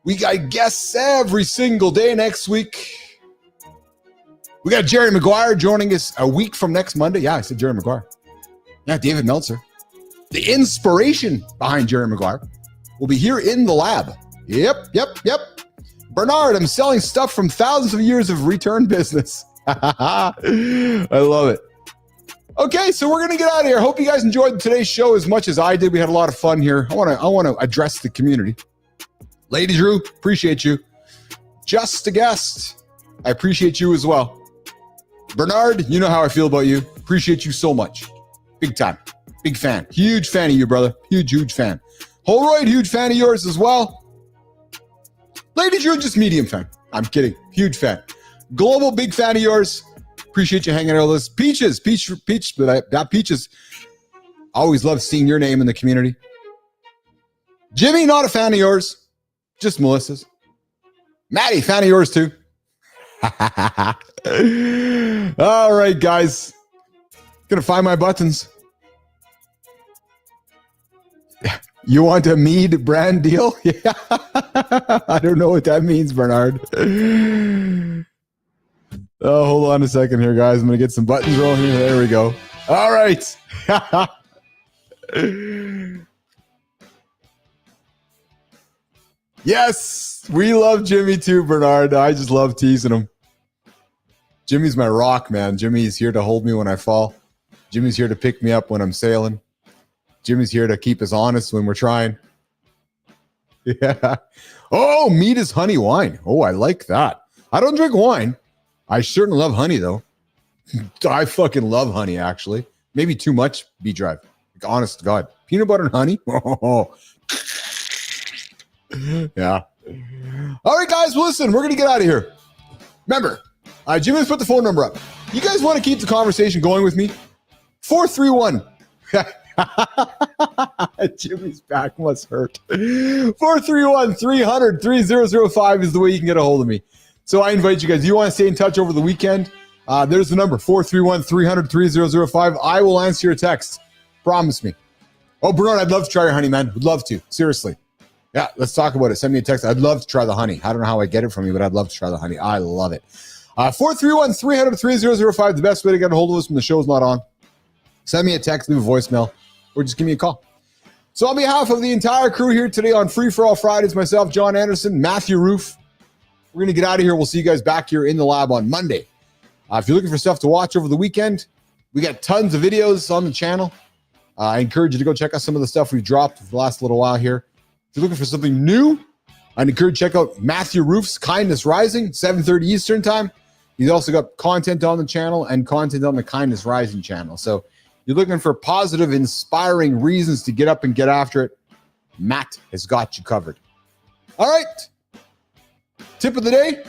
We got guests every single day next week. We got Jerry Maguire joining us a week from next Monday. Yeah, I said Jerry Maguire. Yeah, David Meltzer. The inspiration behind Jerry Maguire will be here in the lab. Yep. Bernard, I'm selling stuff from thousands of years of return business. I love it. Okay, so we're going to get out of here. Hope you guys enjoyed today's show as much as I did. We had a lot of fun here. I want to address the community. Lady Drew, appreciate you. Just a guest, I appreciate you as well. Bernard, you know how I feel about you. Appreciate you so much. Big time. Big fan. Huge fan of you, brother. Huge fan. Holroyd, huge fan of yours as well. Lady Drew, just medium fan. I'm kidding. Huge fan. Global, big fan of yours. Appreciate you hanging out with us. Peaches. Always love seeing your name in the community. Jimmy, not a fan of yours. Just Melissa's. Maddie, fan of yours too. All right, guys. Gonna find my buttons. You want a Mead brand deal? Yeah. I don't know what that means, Bernard. Oh, hold on a second here, guys. I'm going to get some buttons rolling here. There we go. All right. Yes, we love Jimmy too, Bernard. I just love teasing him. Jimmy's my rock, man. Jimmy's here to hold me when I fall. Jimmy's here to pick me up when I'm sailing. Jimmy's here to keep us honest when we're trying. Yeah. Oh, mead is honey wine. Oh, I like that. I don't drink wine. I certainly love honey, though. I fucking love honey, actually. Maybe too much, B-Drive. Like, honest to God. Peanut butter and honey? Oh. Yeah. All right, guys. Well, listen, we're going to get out of here. Remember, Jimmy's put the phone number up. You guys want to keep the conversation going with me? 431. Jimmy's back must hurt. 431-300-3005 is the way you can get a hold of me. So I invite you guys. Do you want to stay in touch over the weekend? There's the number, 431-300-3005. I will answer your text. Promise me. Oh, Bernard, I'd love to try your honey, man. Would love to. Seriously. Yeah, let's talk about it. Send me a text. I'd love to try the honey. I don't know how I get it from you, but I'd love to try the honey. I love it. 431-300-3005. The best way to get a hold of us when the show's not on. Send me a text, leave a voicemail, or just give me a call. So on behalf of the entire crew here today on Free For All Fridays, myself, John Anderson, Matthew Roof, we're going to get out of here. We'll see you guys back here in the lab on Monday. If you're looking for stuff to watch over the weekend, we got tons of videos on the channel. I encourage you to go check out some of the stuff we've dropped for the last little while here. If you're looking for something new, I'd encourage you to check out Matthew Roof's Kindness Rising, 7:30 Eastern time. He's also got content on the channel and content on the Kindness Rising channel. So you're looking for positive, inspiring reasons to get up and get after it, Matt has got you covered. All right. Tip of the day,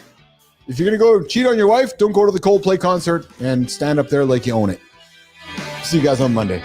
if you're going to go cheat on your wife, don't go to the Coldplay concert and stand up there like you own it. See you guys on Monday.